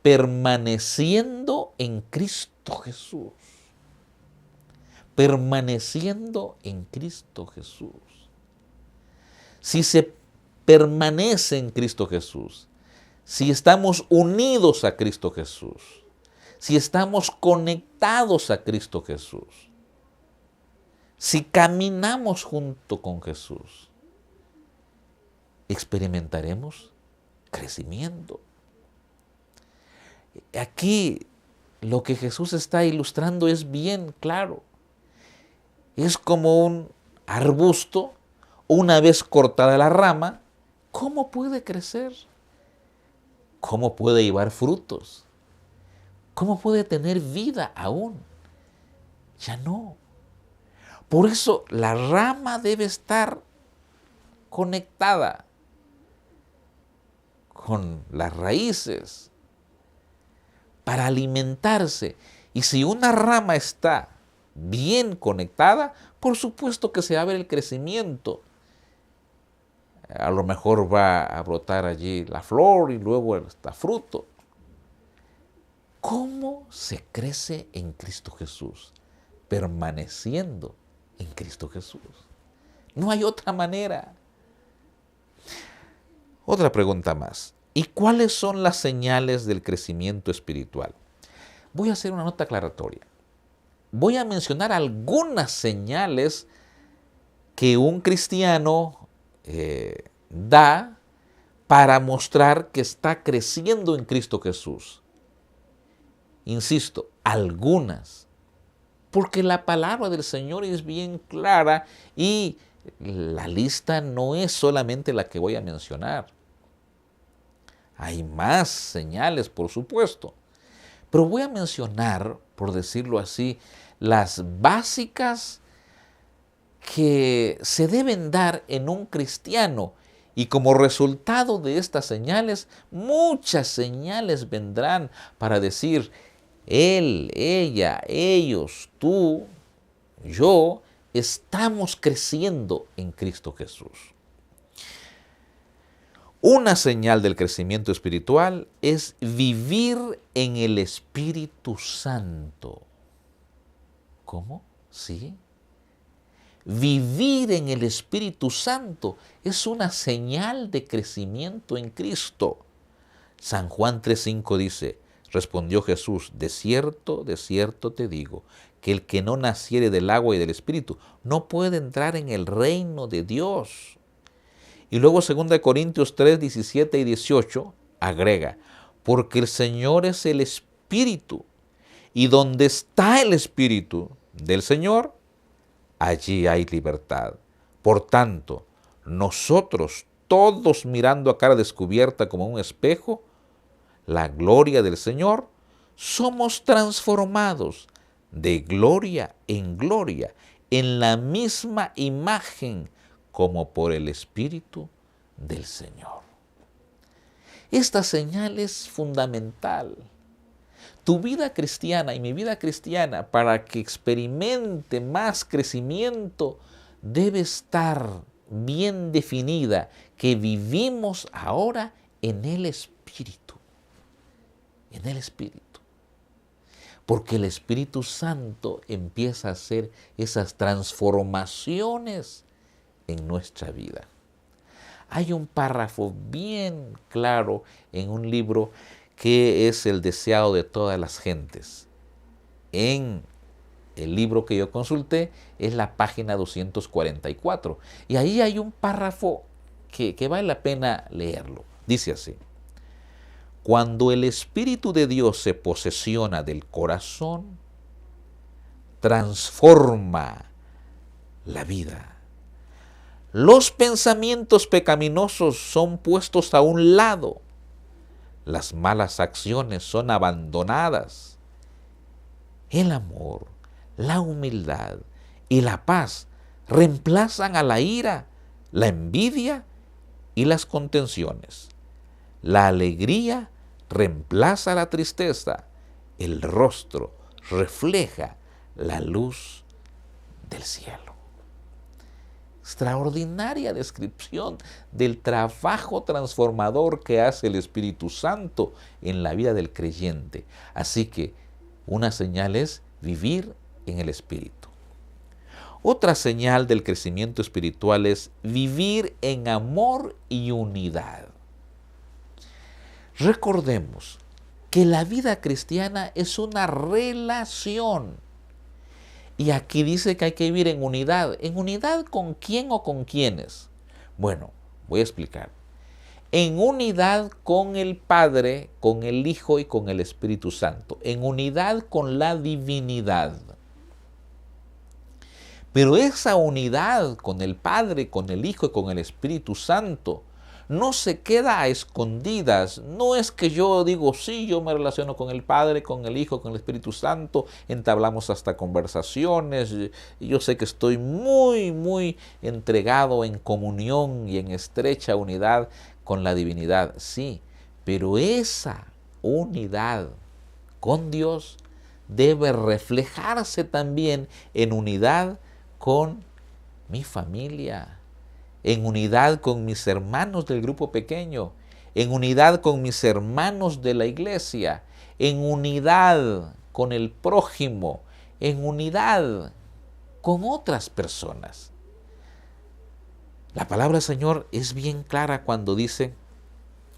permaneciendo en Cristo Jesús. Permaneciendo en Cristo Jesús. Si se permanece en Cristo Jesús, si estamos unidos a Cristo Jesús, si estamos conectados a Cristo Jesús, si caminamos junto con Jesús, experimentaremos crecimiento. Aquí lo que Jesús está ilustrando es bien claro. Es como un arbusto, una vez cortada la rama, ¿cómo puede crecer? ¿Cómo puede llevar frutos? ¿Cómo puede tener vida aún? Ya no. Por eso la rama debe estar conectada con las raíces para alimentarse. Y si una rama está bien conectada, por supuesto que se va a ver el crecimiento. A lo mejor va a brotar allí la flor y luego está fruto. ¿Cómo se crece en Cristo Jesús? Permaneciendo en Cristo Jesús. No hay otra manera. Otra pregunta más. ¿Y cuáles son las señales del crecimiento espiritual? voy a hacer una nota aclaratoria. Voy a mencionar algunas señales que un cristiano da para mostrar que está creciendo en Cristo Jesús. Insisto, algunas, porque la palabra del Señor es bien clara y la lista no es solamente la que voy a mencionar. Hay más señales, por supuesto, pero voy a mencionar, por decirlo así, las básicas que se deben dar en un cristiano. Y como resultado de estas señales, muchas señales vendrán para decir, él, ella, ellos, tú, yo, estamos creciendo en Cristo Jesús. Una señal del crecimiento espiritual es vivir en el Espíritu Santo. ¿Cómo? Sí. Vivir en el Espíritu Santo es una señal de crecimiento en Cristo. San Juan 3:5 dice, respondió Jesús, de cierto te digo, que el que no naciere del agua y del Espíritu no puede entrar en el reino de Dios. Y luego 2 Corintios 3, 17 y 18 agrega, porque el Señor es el Espíritu, y donde está el Espíritu del Señor, allí hay libertad. Por tanto, nosotros todos mirando a cara descubierta como un espejo, la gloria del Señor, somos transformados de gloria en la misma imagen como por el Espíritu del Señor. Esta señal es fundamental. Tu vida cristiana y mi vida cristiana, para que experimente más crecimiento, debe estar bien definida, que vivimos ahora en el Espíritu. En el Espíritu. Porque el Espíritu Santo empieza a hacer esas transformaciones en nuestra vida. Hay un párrafo bien claro en un libro que es el deseado de todas las gentes. En el libro que yo consulté es la página 244. Y ahí hay un párrafo que vale la pena leerlo. Dice así. Cuando el Espíritu de Dios se posesiona del corazón, transforma la vida. Los pensamientos pecaminosos son puestos a un lado. Las malas acciones son abandonadas. El amor, la humildad y la paz reemplazan a la ira, la envidia y las contenciones. La alegría reemplaza la tristeza. El rostro refleja la luz del cielo. Extraordinaria descripción del trabajo transformador que hace el Espíritu Santo en la vida del creyente. Así que una señal es vivir en el Espíritu. Otra señal del crecimiento espiritual es vivir en amor y unidad. Recordemos que la vida cristiana es una relación. Y aquí dice que hay que vivir en unidad. ¿En unidad con quién o con quiénes? Bueno, voy a explicar. En unidad con el Padre, con el Hijo y con el Espíritu Santo. En unidad con la divinidad. Pero esa unidad con el Padre, con el Hijo y con el Espíritu Santo no se queda a escondidas. No es que yo digo, sí, yo me relaciono con el Padre, con el Hijo, con el Espíritu Santo, entablamos hasta conversaciones, yo sé que estoy muy entregado en comunión y en estrecha unidad con la divinidad. Sí, pero esa unidad con Dios debe reflejarse también en unidad con mi familia, en unidad con mis hermanos del grupo pequeño, en unidad con mis hermanos de la iglesia, en unidad con el prójimo, en unidad con otras personas. La palabra del Señor es bien clara cuando dice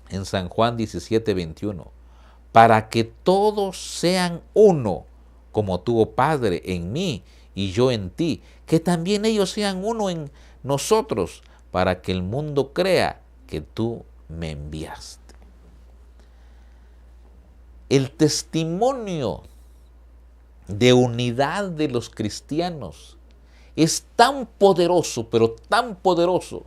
en San Juan 17:21, para que todos sean uno, como tú, oh Padre, en mí y yo en ti, que también ellos sean uno en nosotros, para que el mundo crea que tú me enviaste. El testimonio de unidad de los cristianos es tan poderoso, pero tan poderoso,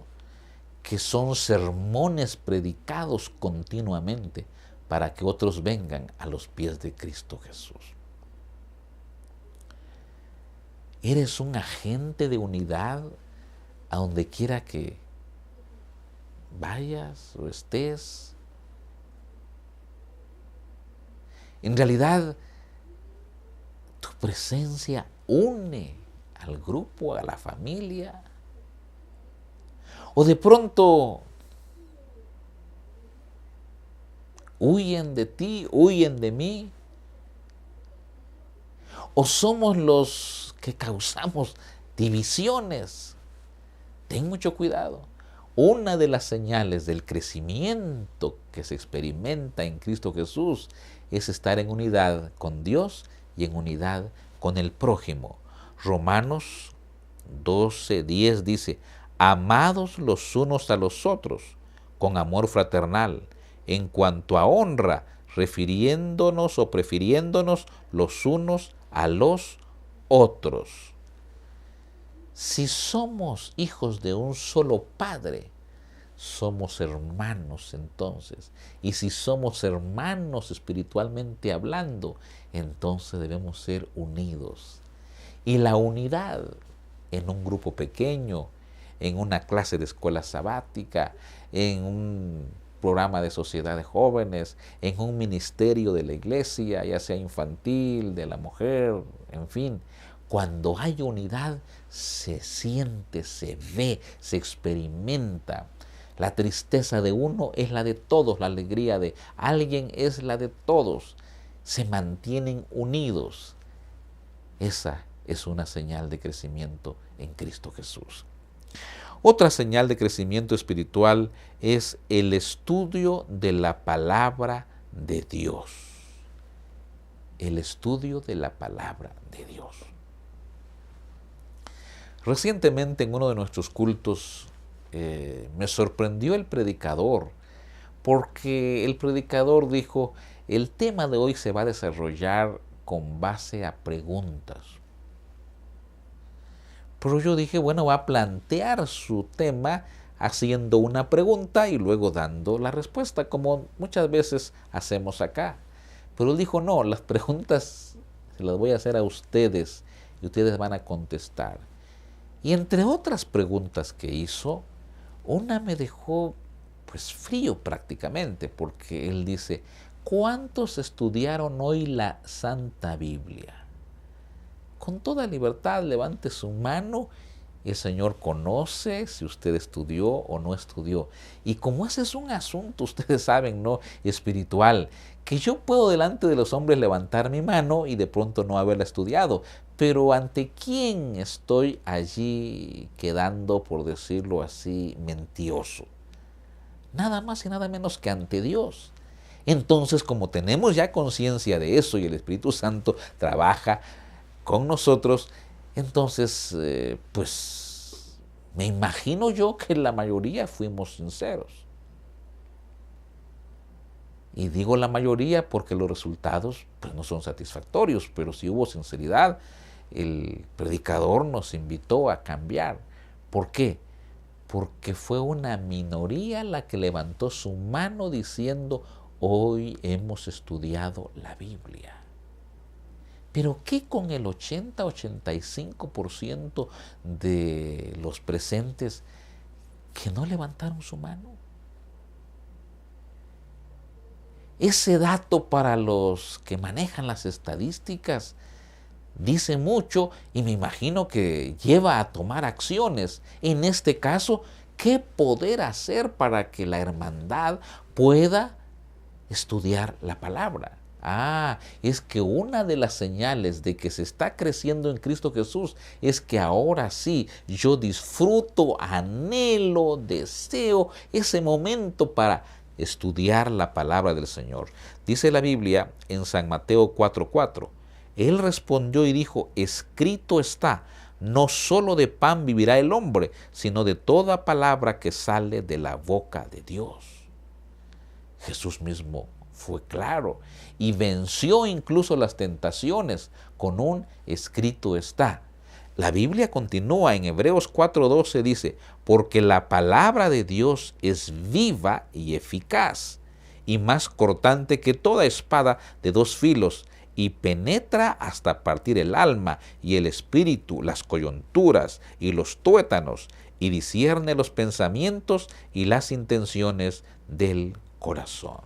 que son sermones predicados continuamente para que otros vengan a los pies de Cristo Jesús. Eres un agente de unidad a donde quiera que vayas o estés. En realidad, tu presencia une al grupo, a la familia. O de pronto huyen de ti, huyen de mí. O somos los que causamos divisiones. Ten mucho cuidado. Una de las señales del crecimiento que se experimenta en Cristo Jesús es estar en unidad con Dios y en unidad con el prójimo. Romanos 12:10 dice: amados los unos a los otros con amor fraternal, en cuanto a honra, refiriéndonos o prefiriéndonos los unos a los otros. Si somos hijos de un solo Padre, somos hermanos entonces. Y si somos hermanos espiritualmente hablando, entonces debemos ser unidos. Y la unidad en un grupo pequeño, en una clase de escuela sabática, en un programa de sociedad de jóvenes, en un ministerio de la iglesia, ya sea infantil, de la mujer, en fin. Cuando hay unidad, se siente, se ve, se experimenta. La tristeza de uno es la de todos, la alegría de alguien es la de todos. Se mantienen unidos. Esa es una señal de crecimiento en Cristo Jesús. Otra señal de crecimiento espiritual es el estudio de la palabra de Dios. El estudio de la palabra de Dios. Recientemente en uno de nuestros cultos me sorprendió el predicador, porque el predicador dijo: el tema de hoy se va a desarrollar con base a preguntas. Pero yo dije, bueno, va a plantear su tema haciendo una pregunta y luego dando la respuesta, como muchas veces hacemos acá. Pero él dijo, no, las preguntas se las voy a hacer a ustedes y ustedes van a contestar. Y entre otras preguntas que hizo, una me dejó pues frío prácticamente, porque él dice: ¿cuántos estudiaron hoy la Santa Biblia? Con toda libertad levante su mano. El Señor conoce si usted estudió o no estudió. Y como ese es un asunto, ustedes saben, ¿no?, espiritual, que yo puedo delante de los hombres levantar mi mano y de pronto no haberla estudiado. Pero ¿ante quién estoy allí quedando, por decirlo así, mentiroso? Nada más y nada menos que ante Dios. Entonces, como tenemos ya conciencia de eso y el Espíritu Santo trabaja con nosotros, entonces, pues, me imagino yo que la mayoría fuimos sinceros. Y digo la mayoría porque los resultados pues, no son satisfactorios, pero si hubo sinceridad, el predicador nos invitó a cambiar. ¿Por qué? Porque fue una minoría la que levantó su mano diciendo: hoy hemos estudiado la Biblia. Pero ¿qué con el 80-85% de los presentes que no levantaron su mano? Ese dato para los que manejan las estadísticas dice mucho y me imagino que lleva a tomar acciones. En este caso, ¿qué poder hacer para que la hermandad pueda estudiar la palabra? Es que una de las señales de que se está creciendo en Cristo Jesús es que ahora sí yo disfruto, anhelo, deseo ese momento para estudiar la palabra del Señor. Dice la Biblia en San Mateo 4:4, Él respondió y dijo, escrito está, no solo de pan vivirá el hombre, sino de toda palabra que sale de la boca de Dios. Jesús mismo fue claro y venció incluso las tentaciones con un escrito está. La Biblia continúa en Hebreos 4:12, dice, porque la palabra de Dios es viva y eficaz, y más cortante que toda espada de dos filos, y penetra hasta partir el alma y el espíritu, las coyunturas y los tuétanos, y discierne los pensamientos y las intenciones del corazón.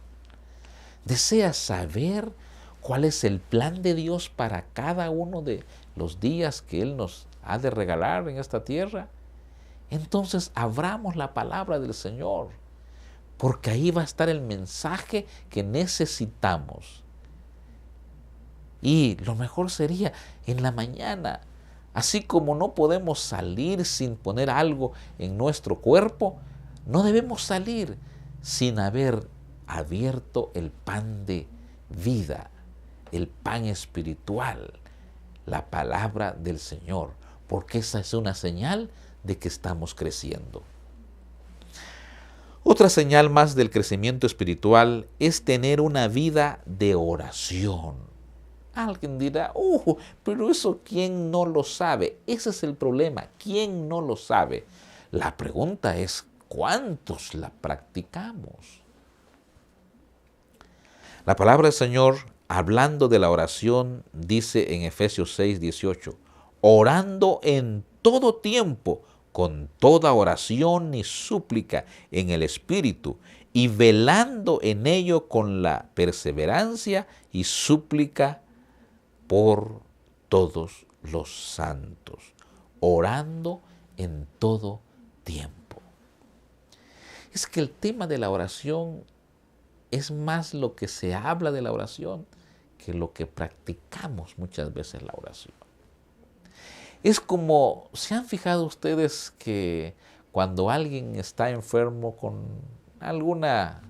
¿Deseas saber cuál es el plan de Dios para cada uno de los días que Él nos ha de regalar en esta tierra? Entonces abramos la palabra del Señor, porque ahí va a estar el mensaje que necesitamos. Y lo mejor sería en la mañana, así como no podemos salir sin poner algo en nuestro cuerpo, no debemos salir sin haber abierto el pan de vida, el pan espiritual, la palabra del Señor, porque esa es una señal de que estamos creciendo. Otra señal más del crecimiento espiritual es tener una vida de oración. Alguien dirá, pero eso ¿quién no lo sabe? Ese es el problema, ¿quién no lo sabe? La pregunta es, ¿cuántos la practicamos? La palabra del Señor, hablando de la oración, dice en Efesios 6:18, orando en todo tiempo, con toda oración y súplica en el Espíritu, y velando en ello con la perseverancia y súplica por todos los santos, orando en todo tiempo. Es que el tema de la oración es más lo que se habla de la oración que lo que practicamos muchas veces la oración. Es como, ¿se han fijado ustedes que cuando alguien está enfermo con alguna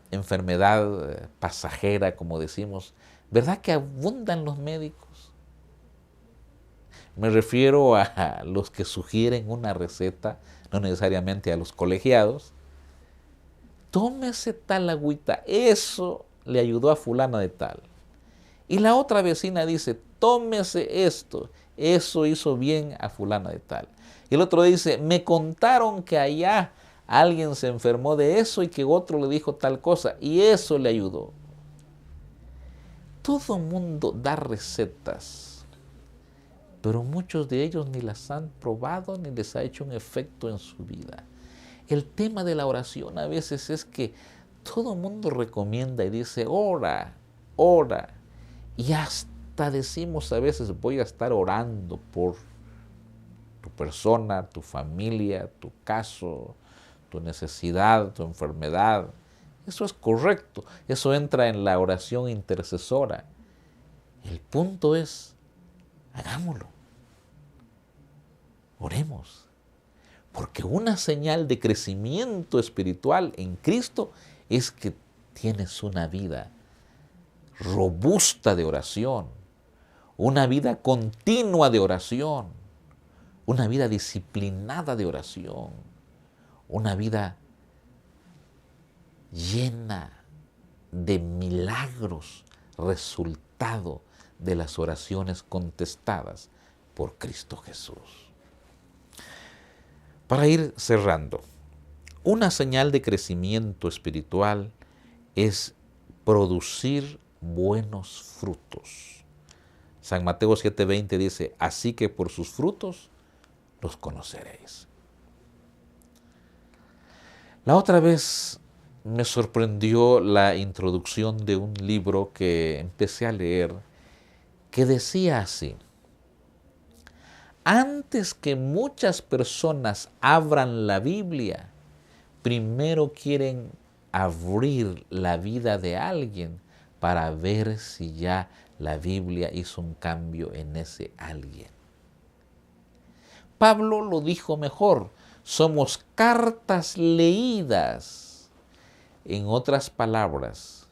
enfermedad pasajera, como decimos, ¿verdad que abundan los médicos? Me refiero a los que sugieren una receta, no necesariamente a los colegiados. Tómese tal agüita, eso le ayudó a fulana de tal. Y la otra vecina dice, tómese esto, eso hizo bien a fulana de tal. Y el otro dice, me contaron que allá alguien se enfermó de eso y que otro le dijo tal cosa y eso le ayudó. Todo mundo da recetas, pero muchos de ellos ni las han probado ni les ha hecho un efecto en su vida. El tema de la oración a veces es que todo mundo recomienda y dice, ora, ora. Y hasta decimos a veces, voy a estar orando por tu persona, tu familia, tu caso, tu necesidad, tu enfermedad. Eso es correcto, eso entra en la oración intercesora. El punto es, hagámoslo, oremos, porque una señal de crecimiento espiritual en Cristo es que tienes una vida robusta de oración, una vida continua de oración, una vida disciplinada de oración, una vida llena de milagros, resultado de las oraciones contestadas por Cristo Jesús. Para ir cerrando, una señal de crecimiento espiritual es producir buenos frutos. San Mateo 7:20 dice, así que por sus frutos los conoceréis. La otra vez me sorprendió la introducción de un libro que empecé a leer que decía así: antes que muchas personas abran la Biblia, primero quieren abrir la vida de alguien para ver si ya la Biblia hizo un cambio en ese alguien. Pablo lo dijo mejor, somos cartas leídas En otras palabras,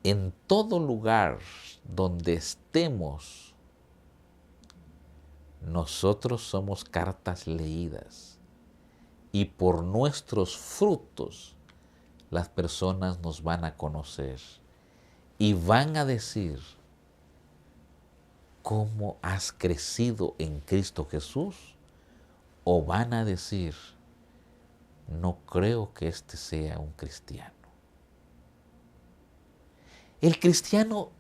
en todo lugar donde estemos, nosotros somos cartas leídas y por nuestros frutos las personas nos van a conocer y van a decir: ¿cómo has crecido en Cristo Jesús? O van a decir: no creo que este sea un cristiano. El cristiano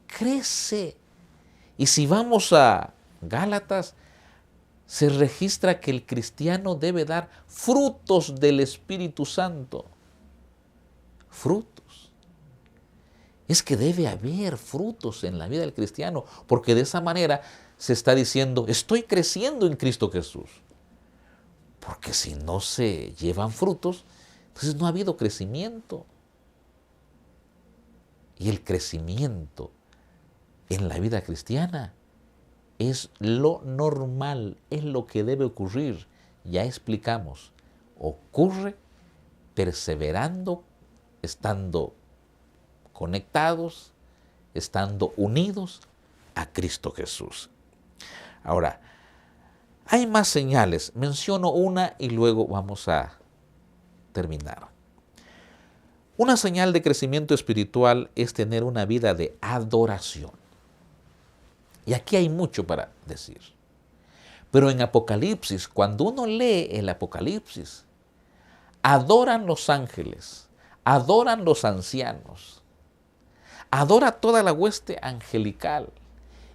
crece. Y si vamos a Gálatas, se registra que el cristiano debe dar frutos del Espíritu Santo. Frutos. Es que debe haber frutos en la vida del cristiano, porque de esa manera se está diciendo: estoy creciendo en Cristo Jesús. Porque si no se llevan frutos, entonces no ha habido crecimiento. Y el crecimiento en la vida cristiana es lo normal, es lo que debe ocurrir. Ya explicamos, ocurre perseverando, estando conectados, estando unidos a Cristo Jesús. Ahora, hay más señales. Menciono una y luego vamos a terminar. Una señal de crecimiento espiritual es tener una vida de adoración. Y aquí hay mucho para decir. Pero en Apocalipsis, cuando uno lee el Apocalipsis, adoran los ángeles, adoran los ancianos, adora toda la hueste angelical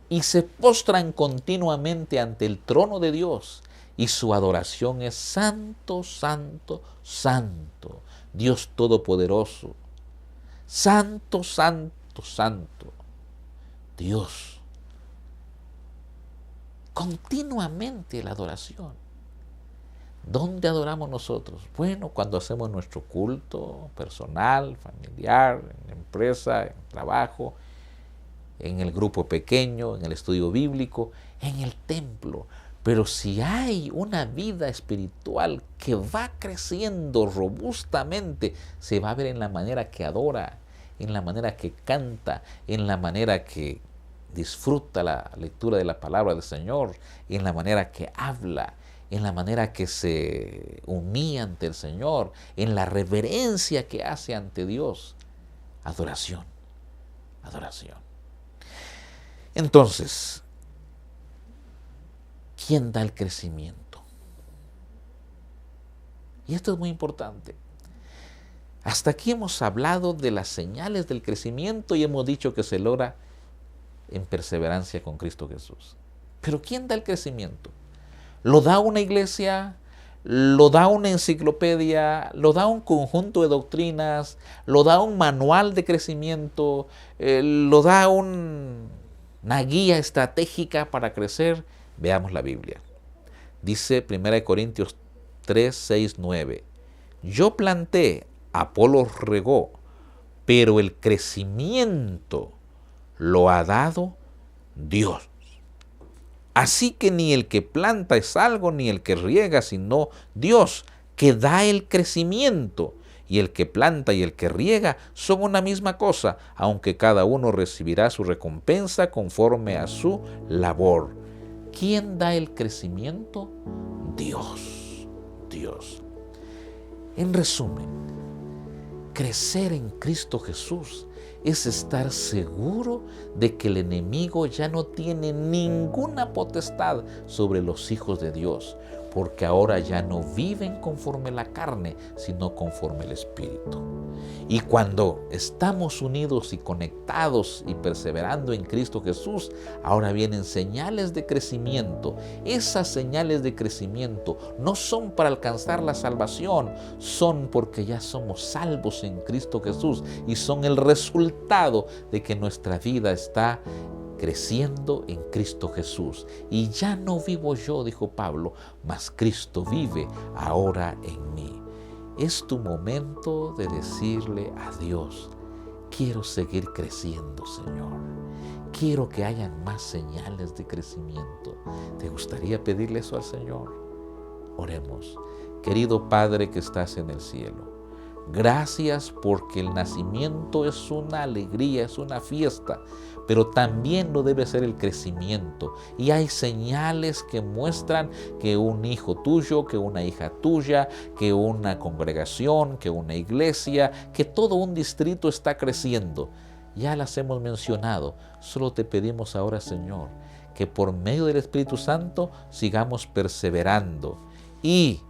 y se postran continuamente ante el trono de Dios. Y su adoración es: santo, santo, santo, Dios Todopoderoso. Santo, santo, santo, Dios. Continuamente la adoración. ¿Dónde adoramos nosotros? Bueno, cuando hacemos nuestro culto personal, familiar, en la empresa, en el trabajo, en el grupo pequeño, en el estudio bíblico, en el templo. Pero si hay una vida espiritual que va creciendo robustamente, se va a ver en la manera que adora, en la manera que canta, en la manera que disfruta la lectura de la palabra del Señor, en la manera que habla, en la manera que se humilla ante el Señor, en la reverencia que hace ante Dios. Adoración, adoración. Entonces, ¿quién da el crecimiento? Y esto es muy importante. Hasta aquí hemos hablado de las señales del crecimiento y hemos dicho que se logra en perseverancia con Cristo Jesús. Pero ¿quién da el crecimiento? ¿Lo da una iglesia? ¿Lo da una enciclopedia? ¿Lo da un conjunto de doctrinas? ¿Lo da un manual de crecimiento? ¿Lo da una guía estratégica para crecer? Veamos la Biblia. Dice 1 Corintios 3, 6, 9. Yo planté, Apolos regó, pero el crecimiento lo ha dado Dios. Así que ni el que planta es algo, ni el que riega, sino Dios, que da el crecimiento. Y el que planta y el que riega son una misma cosa, aunque cada uno recibirá su recompensa conforme a su labor. ¿Quién da el crecimiento? Dios. Dios. En resumen, crecer en Cristo Jesús es estar seguro de que el enemigo ya no tiene ninguna potestad sobre los hijos de Dios, porque ahora ya no viven conforme la carne, sino conforme el Espíritu. Y cuando estamos unidos y conectados y perseverando en Cristo Jesús, ahora vienen señales de crecimiento. Esas señales de crecimiento no son para alcanzar la salvación, son porque ya somos salvos en Cristo Jesús y son el resultado de que nuestra vida está creciendo en Cristo Jesús. Y ya no vivo yo, dijo Pablo, mas Cristo vive ahora en mí. Es tu momento de decirle a Dios: quiero seguir creciendo, Señor. Quiero que hayan más señales de crecimiento. ¿Te gustaría pedirle eso al Señor? Oremos. Querido Padre que estás en el cielo, gracias porque el nacimiento es una alegría, es una fiesta, pero también lo debe ser el crecimiento. Y hay señales que muestran que un hijo tuyo, que una hija tuya, que una congregación, que una iglesia, que todo un distrito está creciendo. Ya las hemos mencionado, solo te pedimos ahora, Señor, que por medio del Espíritu Santo sigamos perseverando y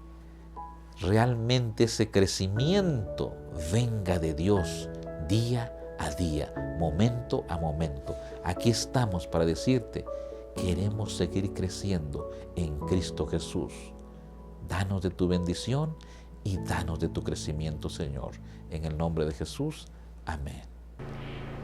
realmente ese crecimiento venga de Dios día a día, momento a momento. Aquí estamos para decirte, queremos seguir creciendo en Cristo Jesús. Danos de tu bendición y danos de tu crecimiento, Señor. En el nombre de Jesús, amén.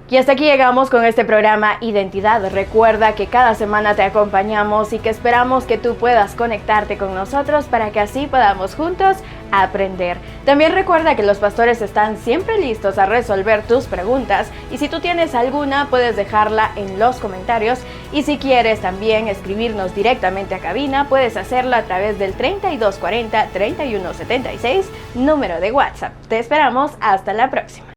Y hasta aquí llegamos con este programa Identidad. Recuerda que cada semana te acompañamos y que esperamos que tú puedas conectarte con nosotros para que así podamos juntos aprender. También recuerda que los pastores están siempre listos a resolver tus preguntas y si tú tienes alguna puedes dejarla en los comentarios y si quieres también escribirnos directamente a cabina puedes hacerlo a través del 3240-3176 número de WhatsApp. Te esperamos hasta la próxima.